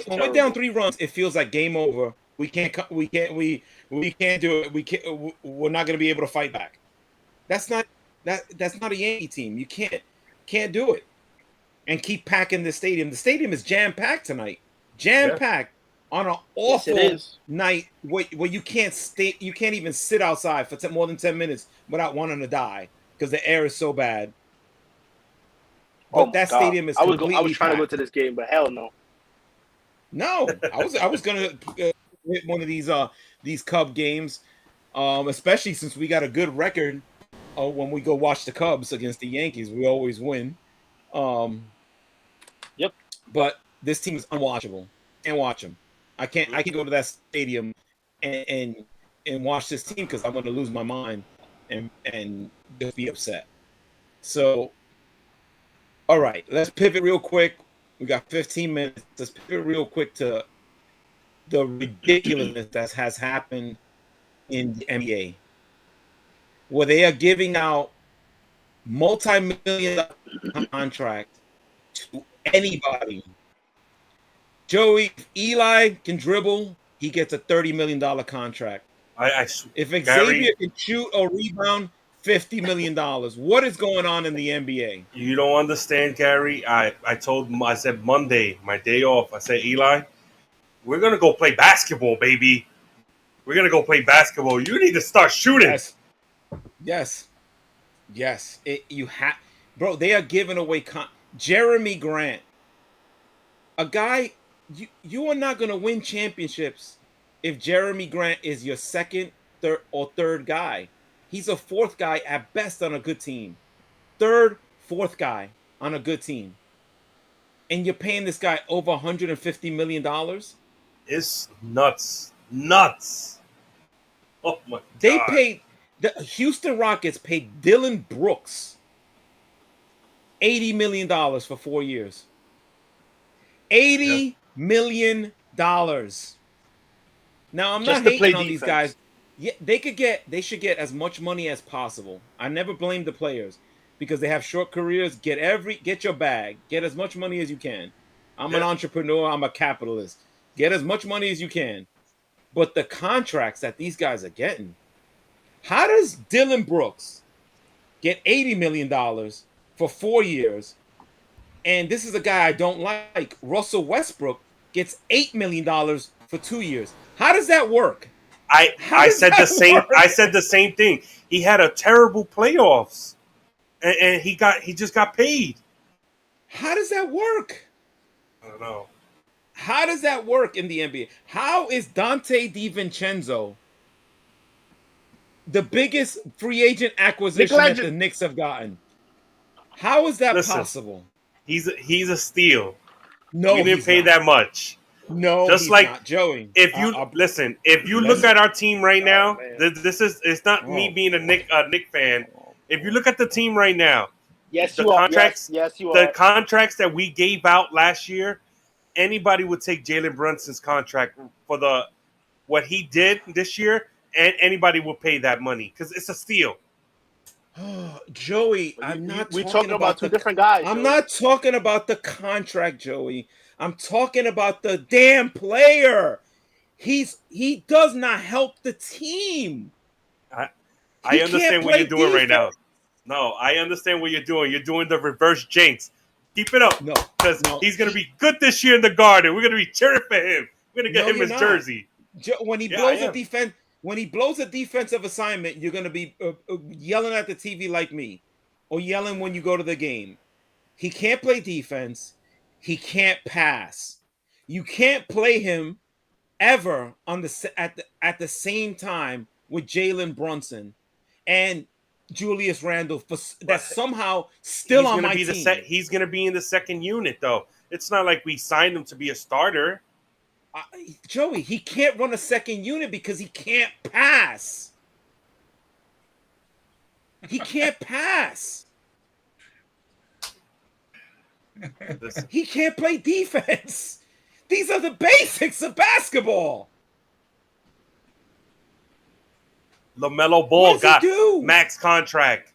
When we're down 3 runs, it feels like game over. We can't do it. We're not going to be able to fight back. That's not a Yankee team. You can't do it. And keep packing the stadium. The stadium is jam packed tonight. Jam packed on an awful night where you can't even sit outside for more than 10 minutes without wanting to die because the air is so bad. But that stadium is completely I was trying packed. to go to this game, but hell no. No, I was gonna hit one of these Cub games, especially since we got a good record. When we go watch the Cubs against the Yankees, we always win. Yep. But this team is unwatchable. Can't watch them. I can go to that stadium and and watch this team because I'm going to lose my mind and just be upset. So, all right, let's pivot real quick. We got 15 minutes. Let's pivot real quick to the ridiculousness that has happened in the NBA, where they are giving out multi-million contract to anybody. Joey, if Eli can dribble, he gets a $30 million contract. If Xavier Gary, can shoot or rebound, $50 million. What is going on in the NBA? you don't understand, Gary. I said Monday, my day off. I said, Eli, we're gonna go play basketball, baby. We're gonna go play basketball. You need to start shooting. Yes. You have, bro. They are giving away Jeremy Grant, a guy. You are not gonna win championships if Jeremy Grant is your second, third guy. He's a fourth guy at best on a good team. Third, fourth guy on a good team. And you're paying this guy over $150 million? It's nuts. Nuts. Oh my God. They paid, the Houston Rockets paid Dylan Brooks $80 million for 4 years. $80 million. Now, I'm not hating on these guys. Yeah, they should get as much money as possible. I never blame the players because they have short careers. Get your bag. Get as much money as you can. I'm an entrepreneur. I'm a capitalist. Get as much money as you can. But the contracts that these guys are getting, how does Dylan Brooks get $80 million for 4 years? And this is a guy I don't like. Russell Westbrook gets $8 million for 2 years. How does that work? I said the same thing. He had a terrible playoffs, and he just got paid. How does that work? I don't know. How does that work in the NBA? How is Dante DiVincenzo the biggest free agent acquisition that the Knicks have gotten? How is that possible? He's a steal. No, we didn't pay that much. No, just like not. Joey. If you if you look at our team right now, it's not me being a Knick fan. If you look at the team right now, yes, the you contracts, are. Yes, you are. The contracts that we gave out last year, anybody would take Jalen Brunson's contract for what he did this year, and anybody will pay that money because it's a steal. Joey, we're talking about two different guys. I'm not talking about the contract, Joey. I'm talking about the damn player. He does not help the team. I understand what you're doing right now. No, I understand what you're doing. You're doing the reverse jinx. Keep it up. No, because he's going to be good this year in the Garden. We're going to be cheering for him. We're going to get him his jersey. When he blows a defense, when he blows a defensive assignment, you're going to be yelling at the TV like me, or yelling when you go to the game. He can't play defense. He can't pass. You can't play him ever at the same time with Jalen Brunson and Julius Randle that's somehow still on my team. He's going to be in the second unit, though. It's not like we signed him to be a starter. Joey, he can't run a second unit because he can't pass. He can't pass. He can't play defense. These are the basics of basketball. LaMelo Ball got max contract.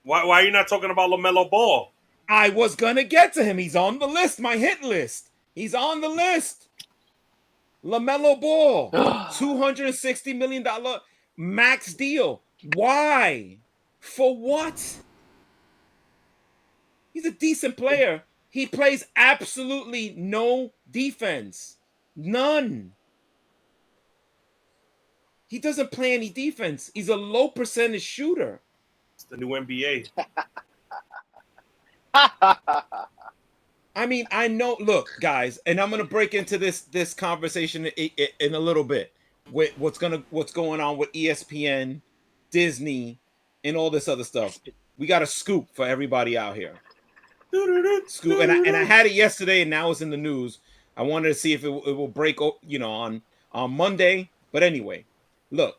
Why are you not talking about LaMelo Ball? I was going to get to him. He's on the list, my hit list. He's on the list. LaMelo Ball, $260 million max deal. Why? For what? He's a decent player. He plays absolutely no defense. None. He doesn't play any defense. He's a low percentage shooter. It's the new NBA. I mean, I know. Look, guys, and I'm gonna break into this conversation in a little bit with what's going on with ESPN, Disney, and all this other stuff. We got a scoop for everybody out here. Scoop, and I had it yesterday, and now it's in the news. I wanted to see if it will break, on Monday. But anyway, Look,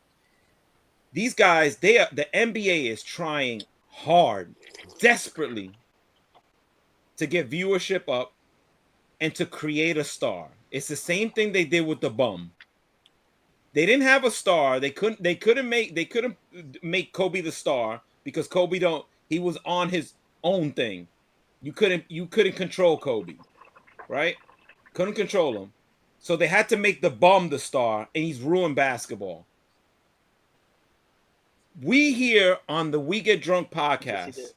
these guys, the NBA is trying hard, desperately to get viewership up and to create a star. It's the same thing they did with the bum. They didn't have a star. They couldn't make Kobe the star because he was on his own thing. You couldn't control Kobe, right? Couldn't control him. So they had to make the bum the star, and he's ruined basketball. We here on the We Get Drunk podcast, Yes,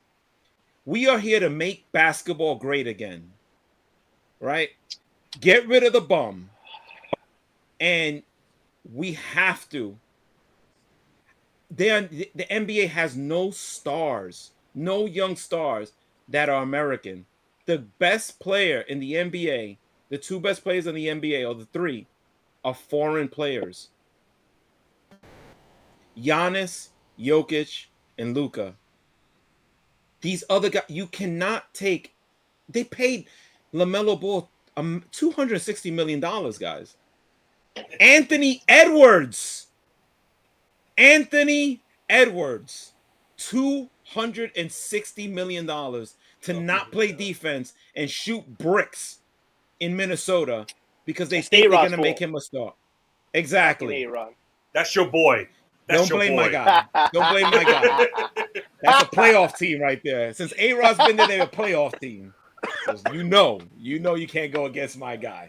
we are here to make basketball great again. Right? Get rid of the bum. And we have to. The NBA has no stars, no young stars that are American. The best player in the NBA, the two best players in the NBA, or the three, are foreign players. Giannis, Jokic, and Luka. These other guys, you cannot take. They paid LaMelo Ball $260 million, guys. Anthony Edwards, $260 million to not play defense and shoot bricks in Minnesota because they think they're going to make him a star. Exactly. That's your boy. Don't blame my guy. Don't blame my guy. That's a playoff team right there. Since A-Rod's been there, they're a playoff team. So you know you can't go against my guy.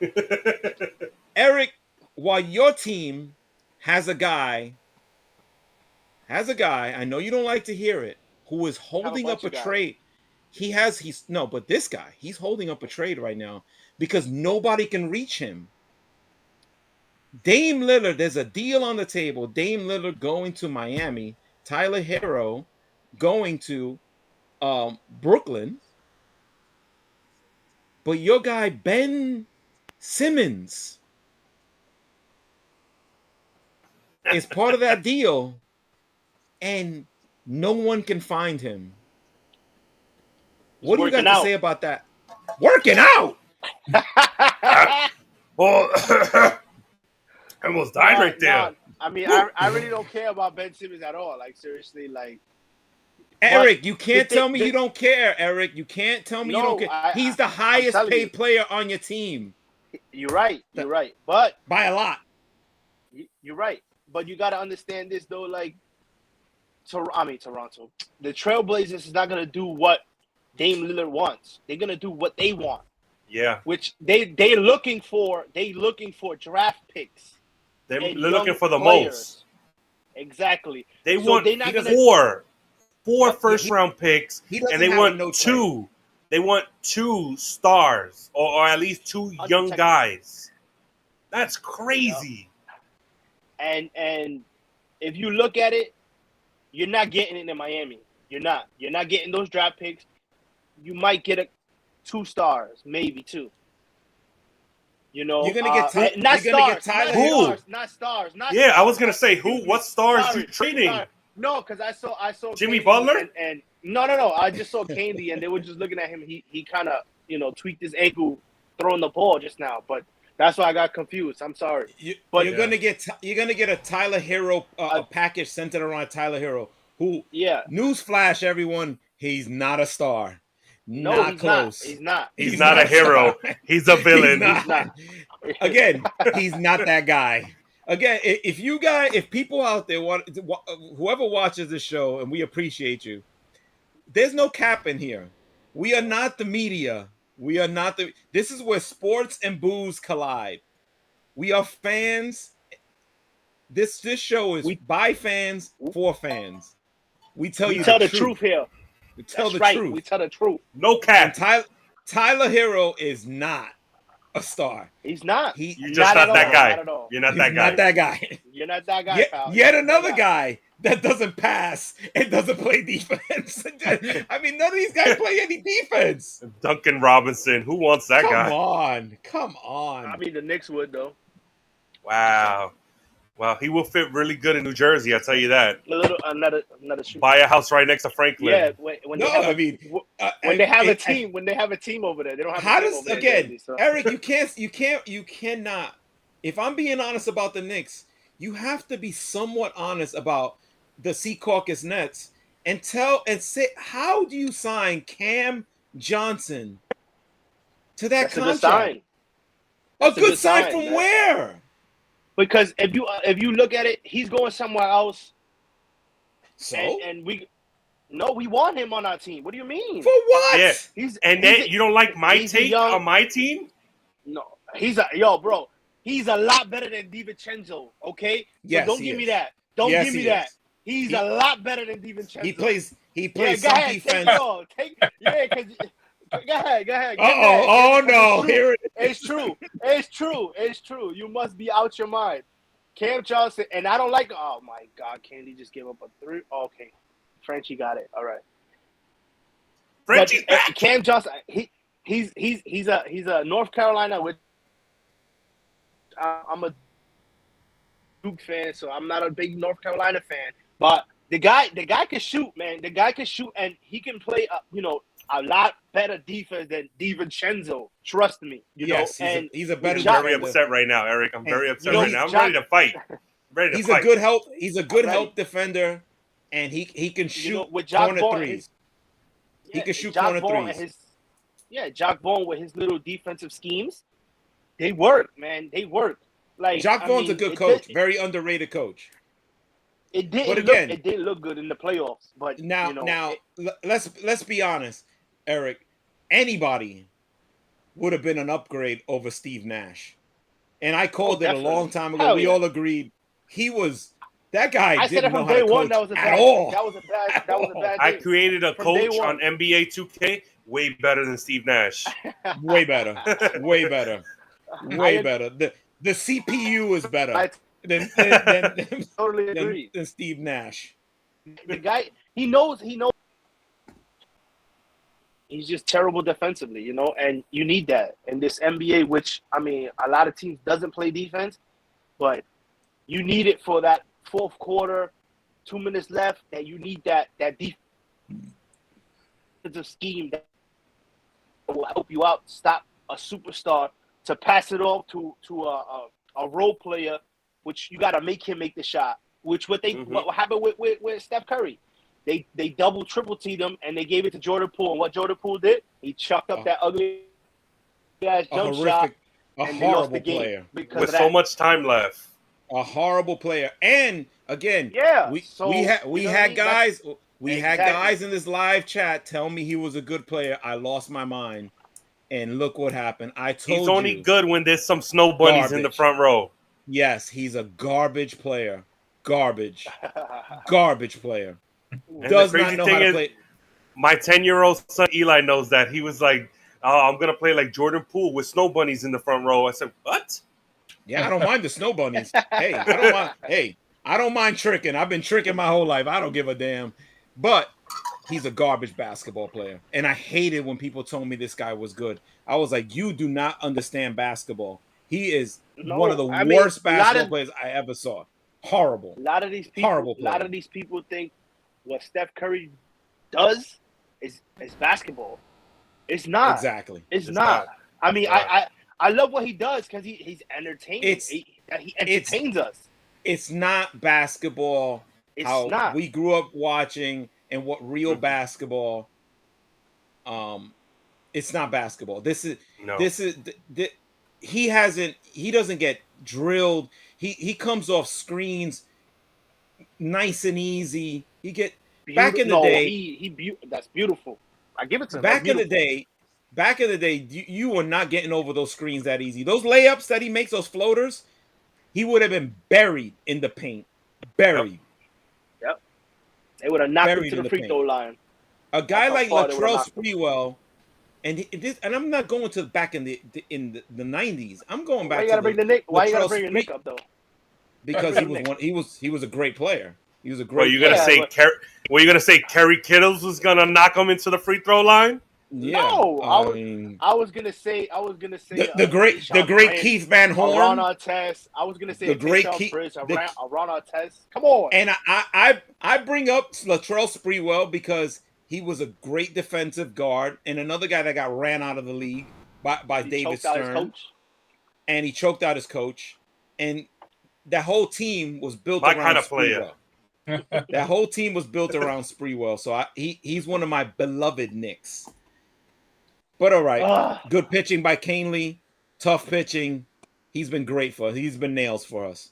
Eric, while your team has a guy, I know you don't like to hear it, who is holding up a trade. But this guy, he's holding up a trade right now because nobody can reach him. Dame Lillard, there's a deal on the table. Dame Lillard going to Miami, Tyler Herro going to Brooklyn. But your guy, Ben Simmons, is part of that deal, and no one can find him. What do you got to say about that? Working out? Well, I almost died right there. No, I mean, I really don't care about Ben Simmons at all. Like, seriously, like. Eric, you can't tell me you don't care, Eric. You can't tell me you don't care. He's the highest paid player on your team. You're right. But by a lot. You're right. But you got to understand this, though. Like, Toronto. The Trailblazers is not going to do what Dame Lillard wants. They're going to do what they want. Yeah. Which they looking for draft picks. They're looking for the most. Exactly. They want four first-round picks, and they want two. They want two stars, or at least two young guys. That's crazy. And if you look at it, you're not getting it in Miami. You're not getting those draft picks. You might get 2 stars, maybe 2. You know, you're gonna get not stars. Yeah, I was gonna say who? What stars you trading? No, because I saw Jimmy Candy Butler. And no. I just saw Candy, and they were just looking at him. He kind of tweaked his ankle throwing the ball just now, but that's why I got confused. I'm sorry. But you're gonna get a Tyler Herro a package centered around Tyler Herro, who newsflash everyone, he's not a star. No, he's close. He's not. He's not a hero. He's a villain. He's not. Again, he's not that guy. Again, if people out there whoever watches this show, and we appreciate you, there's no cap in here. We are not the media. We are not this is where sports and booze collide. We are fans. This show is by fans for fans. We tell the truth here. We tell the truth. We tell the truth. No cap. And Tyler Herro is not a star. He's not. You're just not that guy. You're not that guy. Not that guy. You're not that guy, pal. Yet another guy that doesn't pass and doesn't play defense. I mean, none of these guys play any defense. Duncan Robinson. Who wants that guy? Come on. I mean, the Knicks would, though. Wow. Well, he will fit really good in New Jersey. I'll tell you that. Another shoot. Buy a house right next to Franklin. Yeah, when they have a team over there, they don't have. How a team does over again, there, so. Eric? You cannot. If I'm being honest about the Knicks, you have to be somewhat honest about the Secaucus Nets and say, how do you sign Cam Johnson to that That's a good contract? sign. A good sign from man. where? Because if you look at it, he's going somewhere else. So and we want him on our team. What do you mean? for what? Yeah. Then you don't like my take young, on my team? No, bro. He's a lot better than DiVincenzo. Okay, Yes, so don't give me that. Don't give me that. He's a lot better than DiVincenzo. He plays some defense. Go ahead. Oh no! Here it's true. It's true. You must be out your mind. Cam Johnson, and I don't like. Oh my God, Candy just gave up a 3. Okay, Frenchie got it. All right. Frenchie's back. Cam Johnson, he's a North Carolina with. I'm a Duke fan, so I'm not a big North Carolina fan. But the guy can shoot, man. The guy can shoot, and he can play. A lot better defense than DiVincenzo. Trust me. Yes, he's a better. I'm very upset right now, Eric. I'm very upset right now. I'm ready to fight. He's a good help. He's a good help defender, and he can shoot corner threes. He can shoot corner threes. Jock Vaughn with his little defensive schemes, they work, man. They work. Like Jock Vaughn's a good coach, very underrated coach. It didn't look good in the playoffs, but let's be honest, Eric. Anybody would have been an upgrade over Steve Nash, and I called it a long time ago. We all agreed he was. That guy didn't know how to coach at all. That was a bad. I created a coach on NBA 2K way better than Steve Nash. Way better. The CPU is better than totally agree. Than Steve Nash. The guy, he knows. He's just terrible defensively, and you need that in this NBA. Which I mean, a lot of teams doesn't play defense, but you need it for that fourth quarter, 2 minutes left. That you need that defensive scheme that will help you out, stop a superstar to pass it off to a role player, which you got to make him make the shot. Which what happened with Steph Curry, they double triple teamed him and they gave it to Jordan Poole. And what Jordan Poole did, he chucked up that ugly ass jump shot. A horrible player with so much time left. A horrible player, and again, we had guys in this live chat tell me he was a good player. I lost my mind, and look what happened. I told you he's only good when there's some snow bunnies in the front row. Yes, he's a garbage player. Garbage player. And the crazy thing is, my 10-year-old son Eli knows that. He was like, "Oh, I'm gonna play like Jordan Poole with snow bunnies in the front row." I said, "What?" Yeah, I don't mind the snow bunnies. Hey, I don't mind tricking. I've been tricking my whole life. I don't give a damn. But he's a garbage basketball player. And I hated when people told me this guy was good. I was like, you do not understand basketball. He is one of the worst basketball players I ever saw. Horrible. A lot of these people think what Steph Curry does is basketball. It's not. Exactly. It's not. I mean, I love what he does because he's entertaining. He entertains us. It's not basketball. We grew up watching and what real basketball. It's not basketball. He doesn't get drilled. He comes off screens nice and easy. Back in the day. That's beautiful. I give it to him. Back in the day, you were not getting over those screens that easy. Those layups that he makes, those floaters, he would have been buried in the paint. Buried. Yep. They would have knocked him to the free throw line. A guy like Latrell Sprewell, and I'm not going to back in the 90s. I'm going back. Why you gotta bring the Knicks? Why you gotta bring the Knicks up though? Because he was a great player. He was a great. Well, you gonna say Kerry Kittles was gonna knock him into the free throw line? Yeah, no, I was gonna say the great Keith Van Horn. Ron Artest. I was gonna say the great Keith Ron Artest. Come on. And I bring up Latrell Sprewell because he was a great defensive guard and another guy that got ran out of the league by David Stern. And he choked out his coach. And that whole team was built My around kind of player. Sprewell. That whole team was built around Sprewell. So he's one of my beloved Knicks. But all right, Ugh. good pitching by Canely, tough pitching. He's been great for us. He's been nails for us.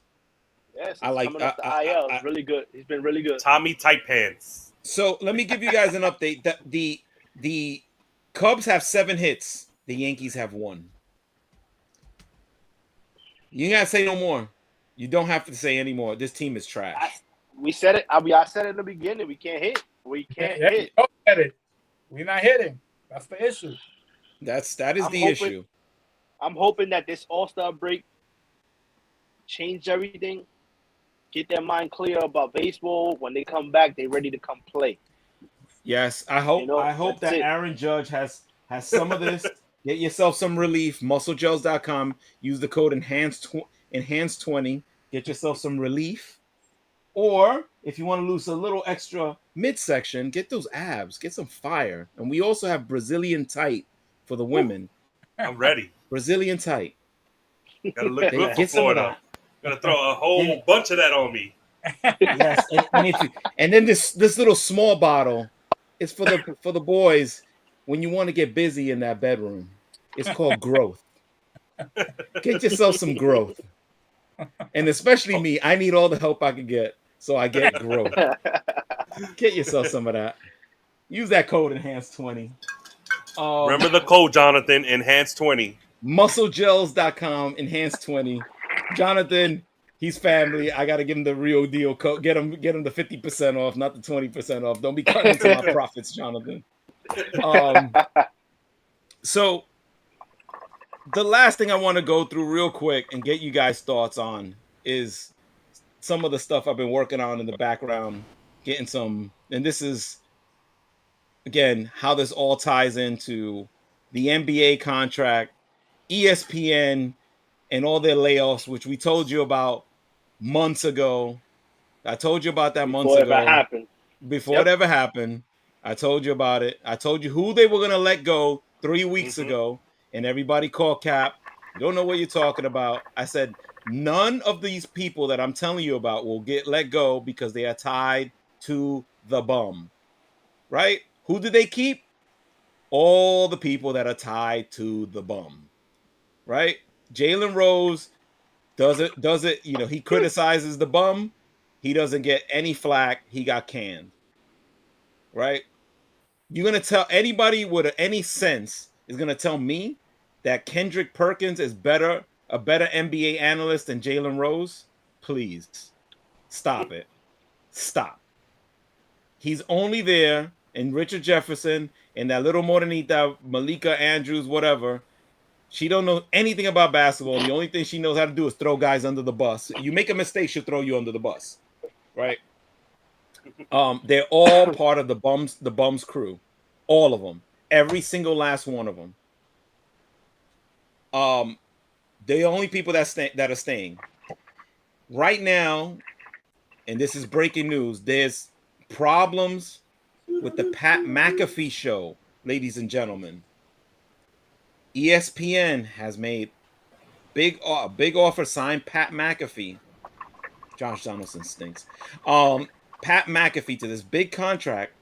Yes, I he's like. coming off the IL. It's really good. He's been really good. Tommy tight pants. So let me give you guys an update. The Cubs have 7 hits. The Yankees have 1. You ain't gotta say no more. You don't have to say any more. This team is trash. We said it. I said it in the beginning. We can't hit. We can't hit. Don't get it. We're not hitting. That's the issue. That is the issue. I'm hoping that this All-Star break changed everything. Get their mind clear about baseball. When they come back, they're ready to come play. Yes, I hope. I hope that Aaron Judge has some of this. Get yourself some relief. MuscleGels.com. Use the code enhance20. Get yourself some relief. Or if you want to lose a little extra midsection, get those abs. Get some fire. And we also have Brazilian tight for the women. I'm ready. Brazilian tight. Gotta look good for Get some of Florida. Gotta throw a whole bunch of that on me. Yes, and then this little small bottle is for the boys when you want to get busy in that bedroom. It's called growth. Get yourself some growth. And especially me, I need all the help I can get, so I get growth. Get yourself some of that. Use that code enhance20. Remember the code, Jonathan, enhance20. MuscleGels.com, enhance20. Jonathan, he's family. I gotta give him the real deal code. Get him the 50% off, not the 20% off. Don't be cutting into my profits, Jonathan. So the last thing I want to go through real quick and get you guys' thoughts on is some of the stuff I've been working on in the background, getting some, and this is again how this all ties into the NBA contract, ESPN, and all their layoffs, which we told you about months ago. I told you about that months ago. Before it ever happened. I told you about it. I told you who they were going to let go 3 weeks ago, and everybody called cap. You don't know what you're talking about. I said, none of these people that I'm telling you about will get let go because they are tied to the bum. Right? Who did they keep? All the people that are tied to the bum. Right? Jalen Rose does it, he criticizes the bum. He doesn't get any flack. He got canned. Right? You're going to tell anybody with any sense is going to tell me that Kendrick Perkins is a better NBA analyst than Jalen Rose? Please. Stop it. Stop. He's only there, and Richard Jefferson and that little morenita, Malika Andrews, whatever. She don't know anything about basketball. The only thing she knows how to do is throw guys under the bus. You make a mistake, she'll throw you under the bus. Right? They're all part of the bums crew. All of them. Every single last one of them. The only people that are staying. Right now, and this is breaking news, there's problems with the Pat McAfee show, ladies and gentlemen. ESPN has made big offer, signed Pat McAfee. Josh Donaldson stinks. Pat McAfee to this big contract,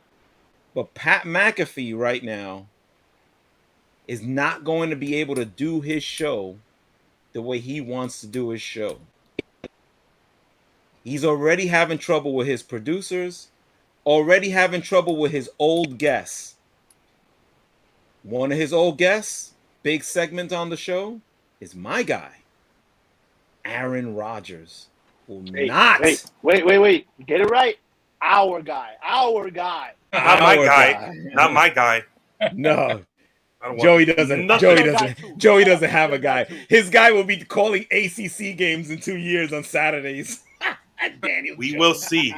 but Pat McAfee right now is not going to be able to do his show the way he wants to do his show. He's already having trouble with his producers, already having trouble with his old guests. One of his old guests, big segment on the show, is my guy, Aaron Rodgers. Wait. Get it right. Our guy. Not my guy. No. Joey doesn't have a guy. His guy will be calling ACC games in 2 years on Saturdays. We will see.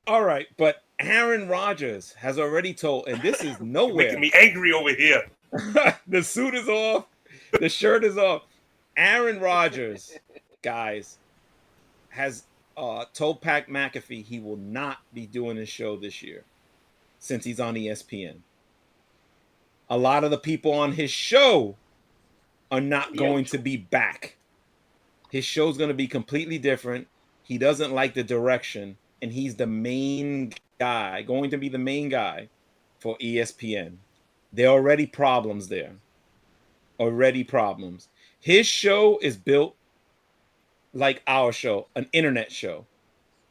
All right, but Aaron Rodgers has already told, and this is nowhere. Making me angry over here. The suit is off. The shirt is off. Aaron Rodgers, guys, has told Pat McAfee he will not be doing his show this year since he's on ESPN. A lot of the people on his show are not going to be back. His show's going to be completely different. He doesn't like the direction, and he's the main guy, going to be the main guy for ESPN. There are already problems there. Already problems. His show is built like our show, an internet show.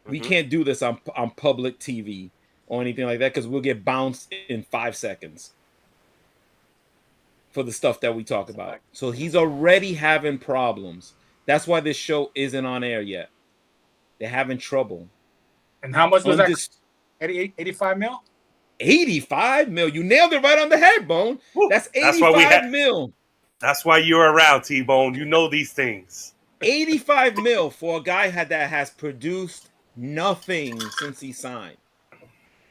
We can't do this on public TV or anything like that because we'll get bounced in 5 seconds for the stuff that we talk about. So he's already having problems. That's why this show isn't on air yet. They're having trouble. And how much was that? 85 mil? 85 mil. You nailed it right on the head, Bone. That's 85 mil. That's why you're around, T-Bone. You know these things. 85 mil for a guy that has produced nothing since he signed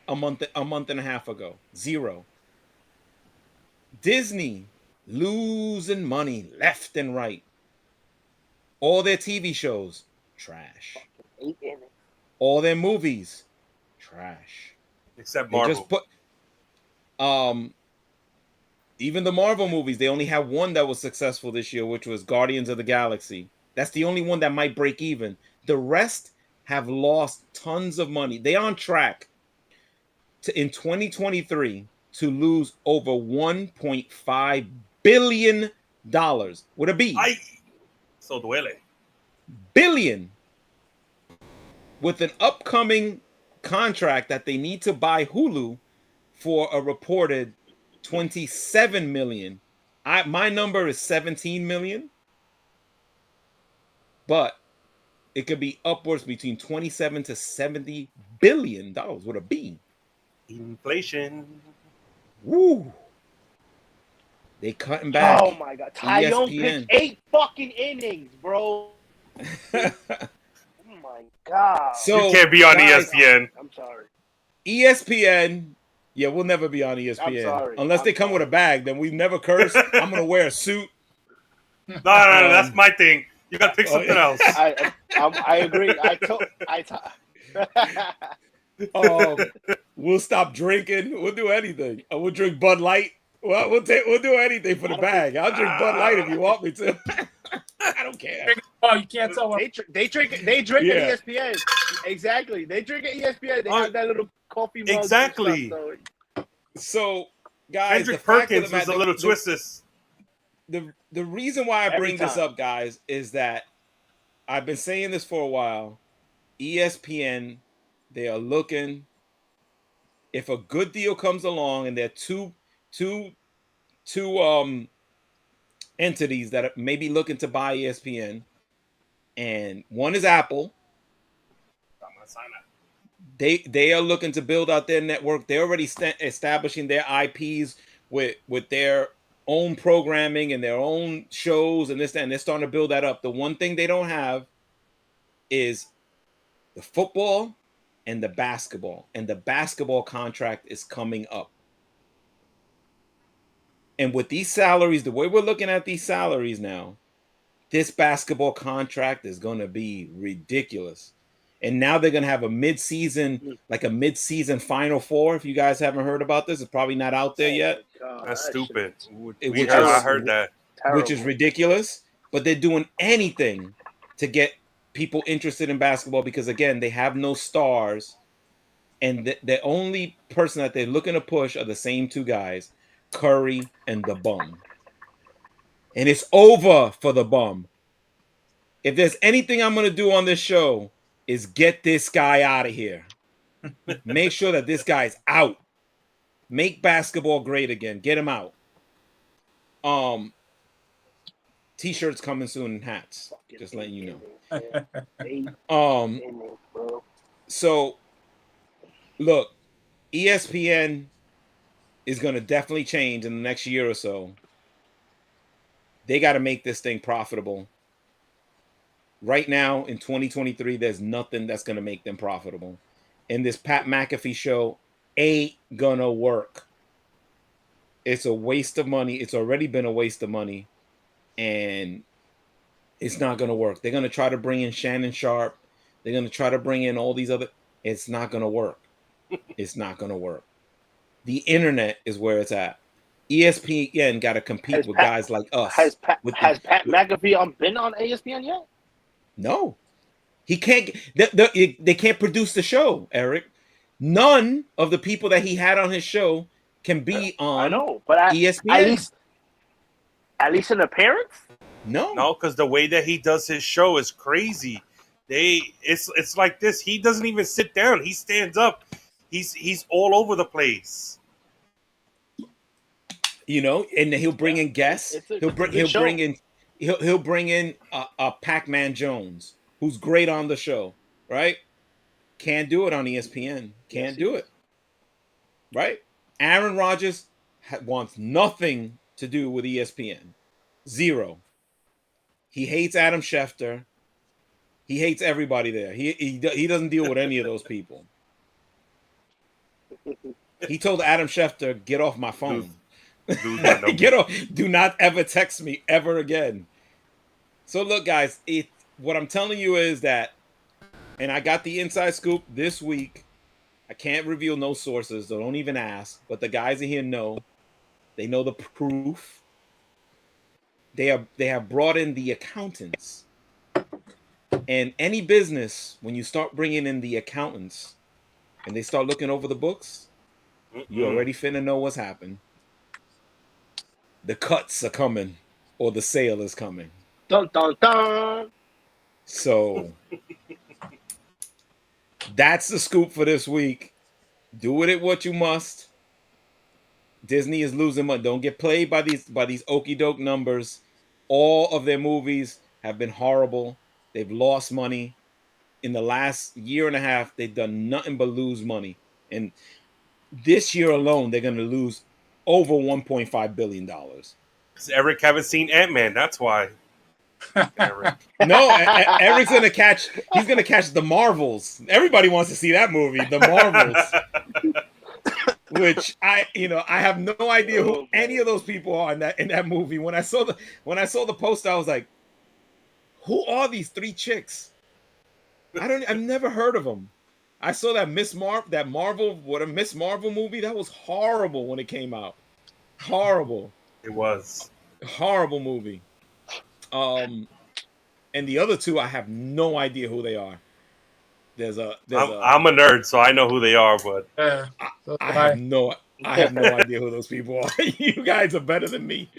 a month and a half ago. Zero. Disney losing money left and right. All their TV shows, trash. All their movies, trash. Except Marvel. Just put, even the Marvel movies, they only have one that was successful this year, which was Guardians of the Galaxy. That's the only one that might break even. The rest have lost tons of money. They're on track to, in 2023, to lose over $1.5 billion with a B. So duele. Billion. With an upcoming contract that they need to buy Hulu for a reported 27 million. My number is 17 million. But it could be upwards between 27 to 70 billion dollars with a B. Inflation. Woo. They cutting back. Oh my god. Tyone pitched 8 fucking innings, bro. Oh my god. So you can't be on ESPN. I'm sorry. ESPN. Yeah, we'll never be on ESPN. I'm sorry. Unless they come with a bag, then we've never cursed. I'm gonna wear a suit. No, that's my thing. You gotta pick something else. I agree. We'll stop drinking. We'll do anything. We'll drink Bud Light. Well, we'll do anything for the bag. I'll drink Bud Light if you want me to. I don't care. Oh, you can't tell. They drink at ESPN. Exactly. They drink at ESPN. They have that little coffee mug. Exactly. So, guys, Kendrick Perkins was a little twisted. The reason why I bring this up, guys, is that I've been saying this for a while. ESPN, they are looking. If a good deal comes along, and there are two entities that may be looking to buy ESPN, and one is Apple. They are looking to build out their network. They're already establishing their IPs with their own programming and their own shows and this, that, and they're starting to build that up. The one thing they don't have is the football and the basketball. And the basketball contract is coming up. And with these salaries, the way we're looking at these salaries now, this basketball contract is going to be ridiculous. And now they're going to have a mid-season Final Four. If you guys haven't heard about this, it's probably not out there yet. That's stupid. I heard that. Which is ridiculous. But they're doing anything to get people interested in basketball because, again, they have no stars. And the only person that they're looking to push are the same two guys, Curry and the bum. And it's over for the bum. If there's anything I'm going to do on this show, is get this guy out of here. Make sure that this guy's out. Make basketball great again. Get him out. T-shirts coming soon and hats. Just letting you know. So look, ESPN is going to definitely change in the next year or so. They got to make this thing profitable. Right now, in 2023, there's nothing that's going to make them profitable. And this Pat McAfee show ain't going to work. It's a waste of money. It's already been a waste of money. And it's not going to work. They're going to try to bring in Shannon Sharp. They're going to try to bring in all these other... It's not going to work. It's not going to work. The internet is where it's at. ESPN got to compete with guys like us. Has Pat McAfee been on ESPN yet? No, he can't. They can't produce the show, Eric. None of the people that he had on his show can be I on know, but ESPN. at least an appearance. No, because the way that he does his show is crazy. It's like this. He doesn't even sit down. He stands up. He's all over the place. You know, and he'll bring in guests. He'll bring in a Pac-Man Jones, who's great on the show, right? Can't do it on ESPN. Can't do it, right? Aaron Rodgers wants nothing to do with ESPN. Zero. He hates Adam Schefter. He hates everybody there. He doesn't deal with any of those people. He told Adam Schefter, "Get off my phone. Get off. Do not ever text me ever again." So look, guys, what I'm telling you is that, and I got the inside scoop this week. I can't reveal no sources, so don't even ask. But the guys in here know. They know the proof. They have brought in the accountants. And any business, when you start bringing in the accountants and they start looking over the books, you already finna know what's happened. The cuts are coming, or the sale is coming. Dun dun dun. So that's the scoop for this week. Do with it what you must. Disney is losing money. Don't get played by these okie doke numbers. All of their movies have been horrible. They've lost money. In the last year and a half, they've done nothing but lose money. And this year alone, they're going to lose over $1.5 billion. Because Eric haven't seen Ant-Man. That's why. Eric. No, Eric's going to catch. He's going to catch The Marvels. Everybody wants to see that movie, The Marvels. Which I have no idea who any of those people are in that movie. When I saw the poster, I was like, "Who are these three chicks?" I've never heard of them. I saw that Miss Marvel movie. That was horrible when it came out. Horrible. It was horrible movie. And the other two, I have no idea who they are. I'm a nerd, so I know who they are, but I have no idea who those people are. You guys are better than me.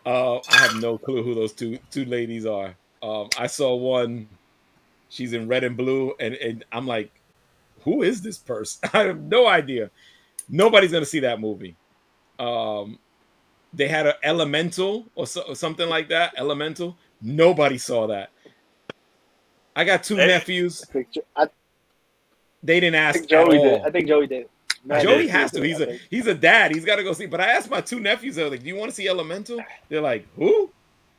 I have no clue who those two ladies are. I saw one. She's in red and blue, and I'm like, who is this person? I have no idea. Nobody's gonna see that movie. They had an Elemental or something like that. Elemental. Nobody saw that. I got two nephews. They didn't ask. I think Joey did. I think Joey did. Joey has to. He's a dad. He's got to go see. But I asked my two nephews, I was like, "Do you want to see Elemental?" They're like, "Who?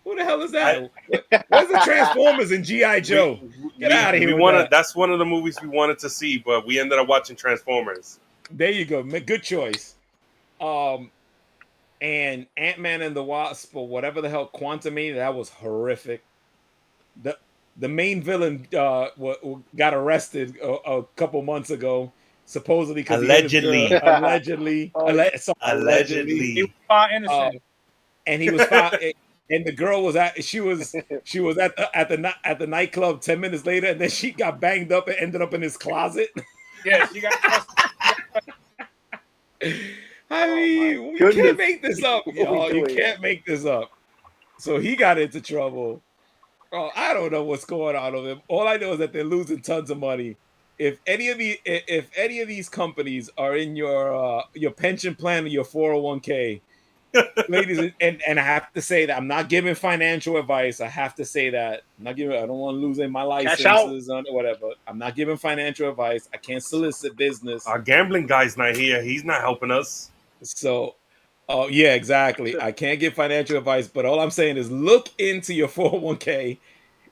Who the hell is that? Where's the Transformers and G.I. Joe? Get out of here!" That's one of the movies we wanted to see, but we ended up watching Transformers. There you go. Good choice. And Ant-Man and the Wasp, or whatever the hell, Quantumania, that was horrific. The main villain got arrested a couple months ago, supposedly. Allegedly. Allegedly. He was innocent. And he was found. And the girl was at the nightclub 10 minutes later, and then she got banged up and ended up in his closet. Yeah, she got. I mean, you can't make this up, y'all. You can't make this up. So he got into trouble. Oh, I don't know what's going on with them. All I know is that they're losing tons of money. If any of these companies are in your pension plan or your 401k, ladies, and I have to say that I'm not giving financial advice. I have to say that I don't want to lose any of my licenses or whatever. I'm not giving financial advice. I can't solicit business. Our gambling guy's not here. He's not helping us. So, yeah, exactly. I can't give financial advice, but all I'm saying is look into your 401k,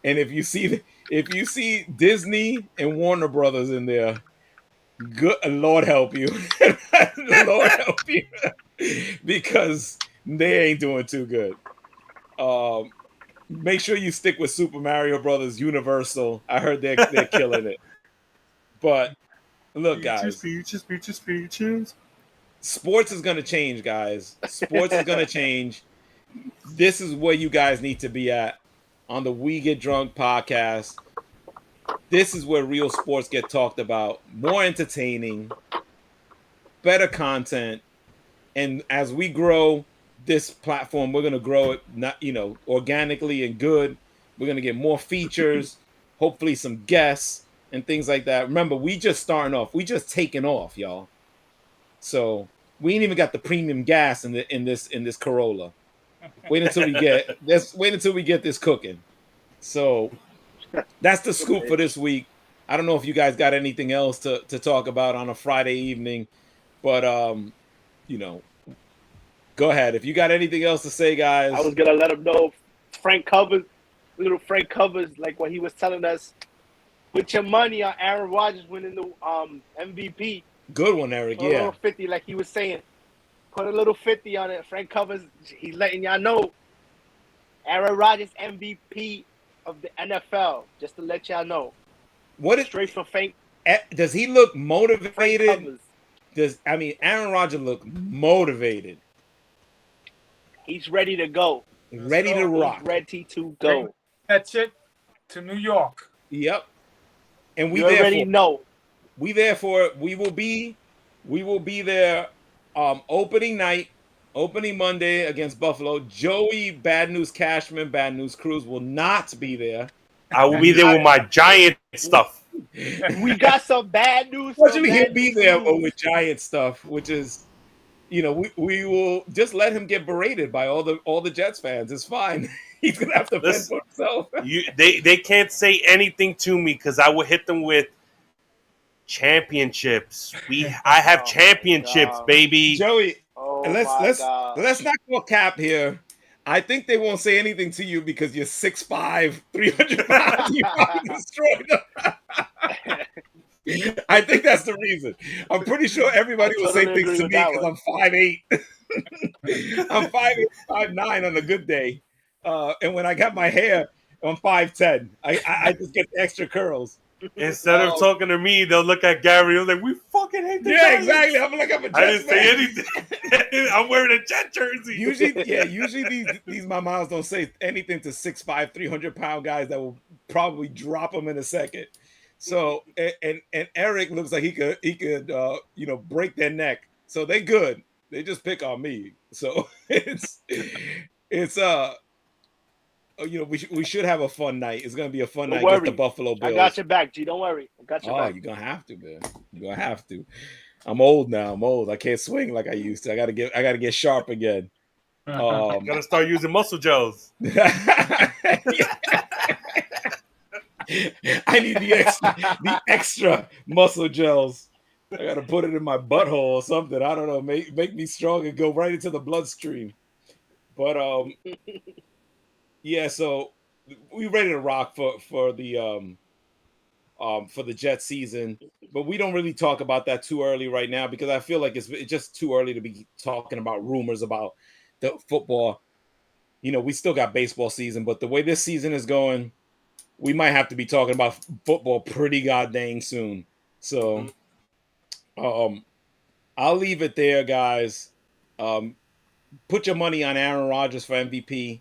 and if you see Disney and Warner Brothers in there, good Lord help you, Lord help you, because they ain't doing too good. Make sure you stick with Super Mario Brothers Universal. I heard they're killing it. But look, guys, Peaches. Sports is going to change, guys. Sports is going to change. This is where you guys need to be at. on the We Get Drunk podcast. This is where real sports get talked about, more entertaining, better content, and as we grow this platform, we're going to grow it organically and good. We're going to get more features, hopefully some guests and things like that. Remember, we just starting off. We just taking off, y'all. So we ain't even got the premium gas in this Corolla. Wait until we get this cooking. So that's the scoop for this week. I don't know if you guys got anything else to talk about on a Friday evening, but go ahead. If you got anything else to say, guys. I was gonna let him know Frank Covers, like what he was telling us. Put your money on Aaron Rodgers winning the MVP. Good one, Eric. Put a little 50, like he was saying. Put a little 50 on it. Frank Covers, he's letting y'all know. Aaron Rodgers MVP of the NFL. Just to let y'all know. Straight from Frank? Does he look motivated? Aaron Rodgers look motivated. He's ready to go. Ready to rock. He's ready to go. That shit to New York. Yep. And we already know. We there for it. We will be there opening night, opening Monday against Buffalo. Joey Bad News Cashman, Bad News Cruz will not be there. I will be there with my Giant stuff. We got some bad news. Fortunately, he'll be there with Giant stuff, which is, we will just let him get berated by all the Jets fans. It's fine. He's gonna have to fend for himself. They can't say anything to me because I will hit them with championships. I have championships, baby. Joey, let's not go cap here. I think they won't say anything to you because you're 6'5", 300 pounds. You probably destroyed them. I think that's the reason. I'm pretty sure everybody will say things to me because I'm 5'8". I'm 5'8", 5'9" on a good day. And when I got my hair, I'm 5'10". I just get the extra curls. Instead of talking to me, they'll look at Gary. They're like, "We fucking hate the Giants." Giants. Exactly. I'm a Jets I didn't fan. say anything. I'm wearing a Jet jersey. Usually these my moms don't say anything to 6'5", 300-pound guys that will probably drop them in a second. So and Eric looks like he could break their neck. So they good. They just pick on me. So it's we should have a fun night. It's gonna be a fun night against the Buffalo Bills. I got your back, G. Don't worry. I got your back. You're gonna have to, man. You're gonna have to. I'm old now. I can't swing like I used to. I gotta get sharp again. Gotta start using muscle gels. I need the extra muscle gels. I gotta put it in my butthole or something. I don't know. Make me strong and go right into the bloodstream. But yeah. So we ready to rock for the Jets season, but we don't really talk about that too early right now because I feel like it's just too early to be talking about rumors about the football. We still got baseball season, but the way this season is going, we might have to be talking about football pretty goddamn soon. So, I'll leave it there, guys. Put your money on Aaron Rodgers for MVP.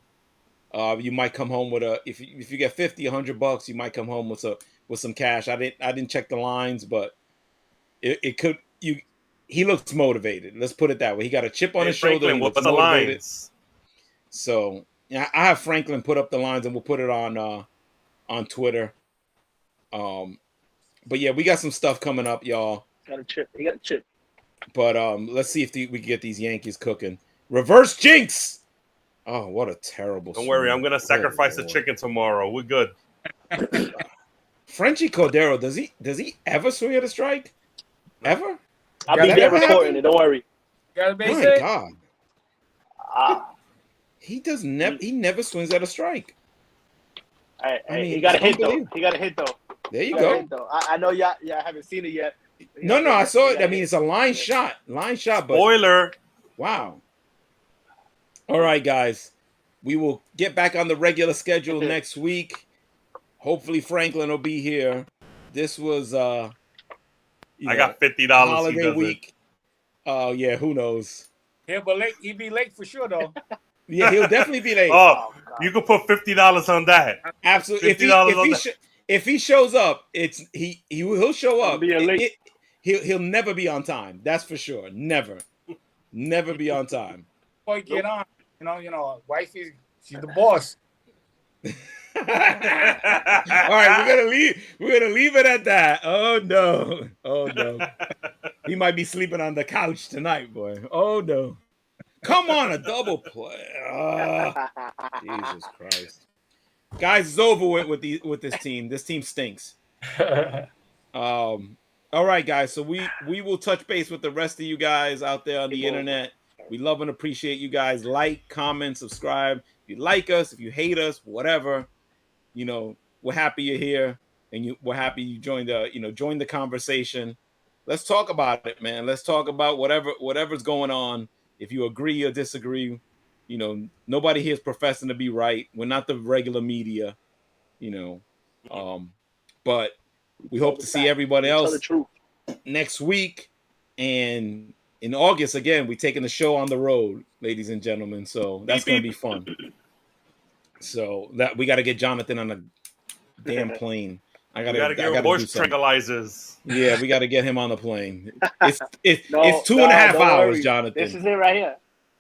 You might come home with if you get $50, $100, you might come home with some cash. I didn't check the lines, but it could. He looks motivated. Let's put it that way. He got a chip on his shoulder. What are the lines? So yeah, I have Franklin put up the lines, and we'll put it on Twitter. But yeah, we got some stuff coming up, y'all. He got a chip. But let's see if we can get these Yankees cooking. Reverse jinx. Oh, what a terrible. Don't worry, I'm gonna sacrifice a chicken tomorrow. We're good. Frenchie Cordero, does he ever swing at a strike? Ever? I'll be there recording it. Don't worry. Got a base My hit? God. He never swings at a strike. He got a hit though. There you go. I know y'all haven't seen it yet. No, I saw it. I mean, it's a line shot. But Spoiler. Wow. All right, guys. We will get back on the regular schedule next week. Hopefully Franklin will be here. This was I got $50. Holiday week. Oh yeah, who knows? He'll be late for sure though. Yeah, he'll definitely be late. Oh, God. you could put $50 on that. Absolutely. $50 If he shows up, he'll show up. Be a late. He'll never be on time. That's for sure. Never be on time. Boy, get on. Wifey, she's the boss. All right, we're gonna leave it at that. Oh no. He might be sleeping on the couch tonight, boy. Oh no. Come on, a double play. Jesus Christ. Guys, it's over with this team. This team stinks. All right, guys. So we will touch base with the rest of you guys out there on the internet. We love and appreciate you guys. Like, comment, subscribe. If you like us, if you hate us, whatever, we're happy you're here, and we're happy you joined the conversation. Let's talk about it, man. Let's talk about whatever's going on. If you agree or disagree, nobody here is professing to be right. We're not the regular media, but we hope to see everybody else next week. And in August, again, we're taking the show on the road, ladies and gentlemen. So that's going to be fun. So that we got to get Jonathan on a damn plane. I gotta get voice tranquilizers. Yeah, we got to get him on the plane. It's 2.5 hours, Jonathan. This is it right here.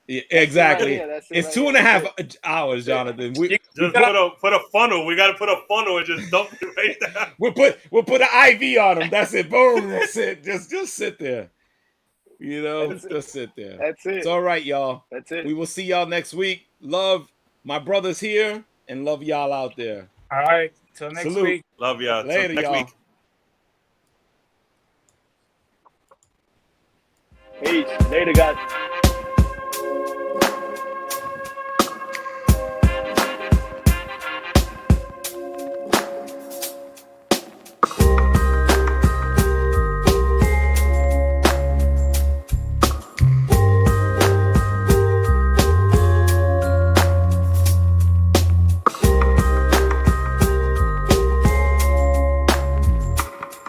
Yeah, exactly. Right it's 2.5 hours, Jonathan. Just put a funnel. We got to put a funnel and just dump it right there. We'll put an IV on him. That's it. Boom. That's it. Just sit there. Just sit there. That's it. It's all right, y'all. That's it. We will see y'all next week. Love my brothers here and love y'all out there. All right. Till next week. Love y'all. Later, next y'all. week. Peace. Later, guys.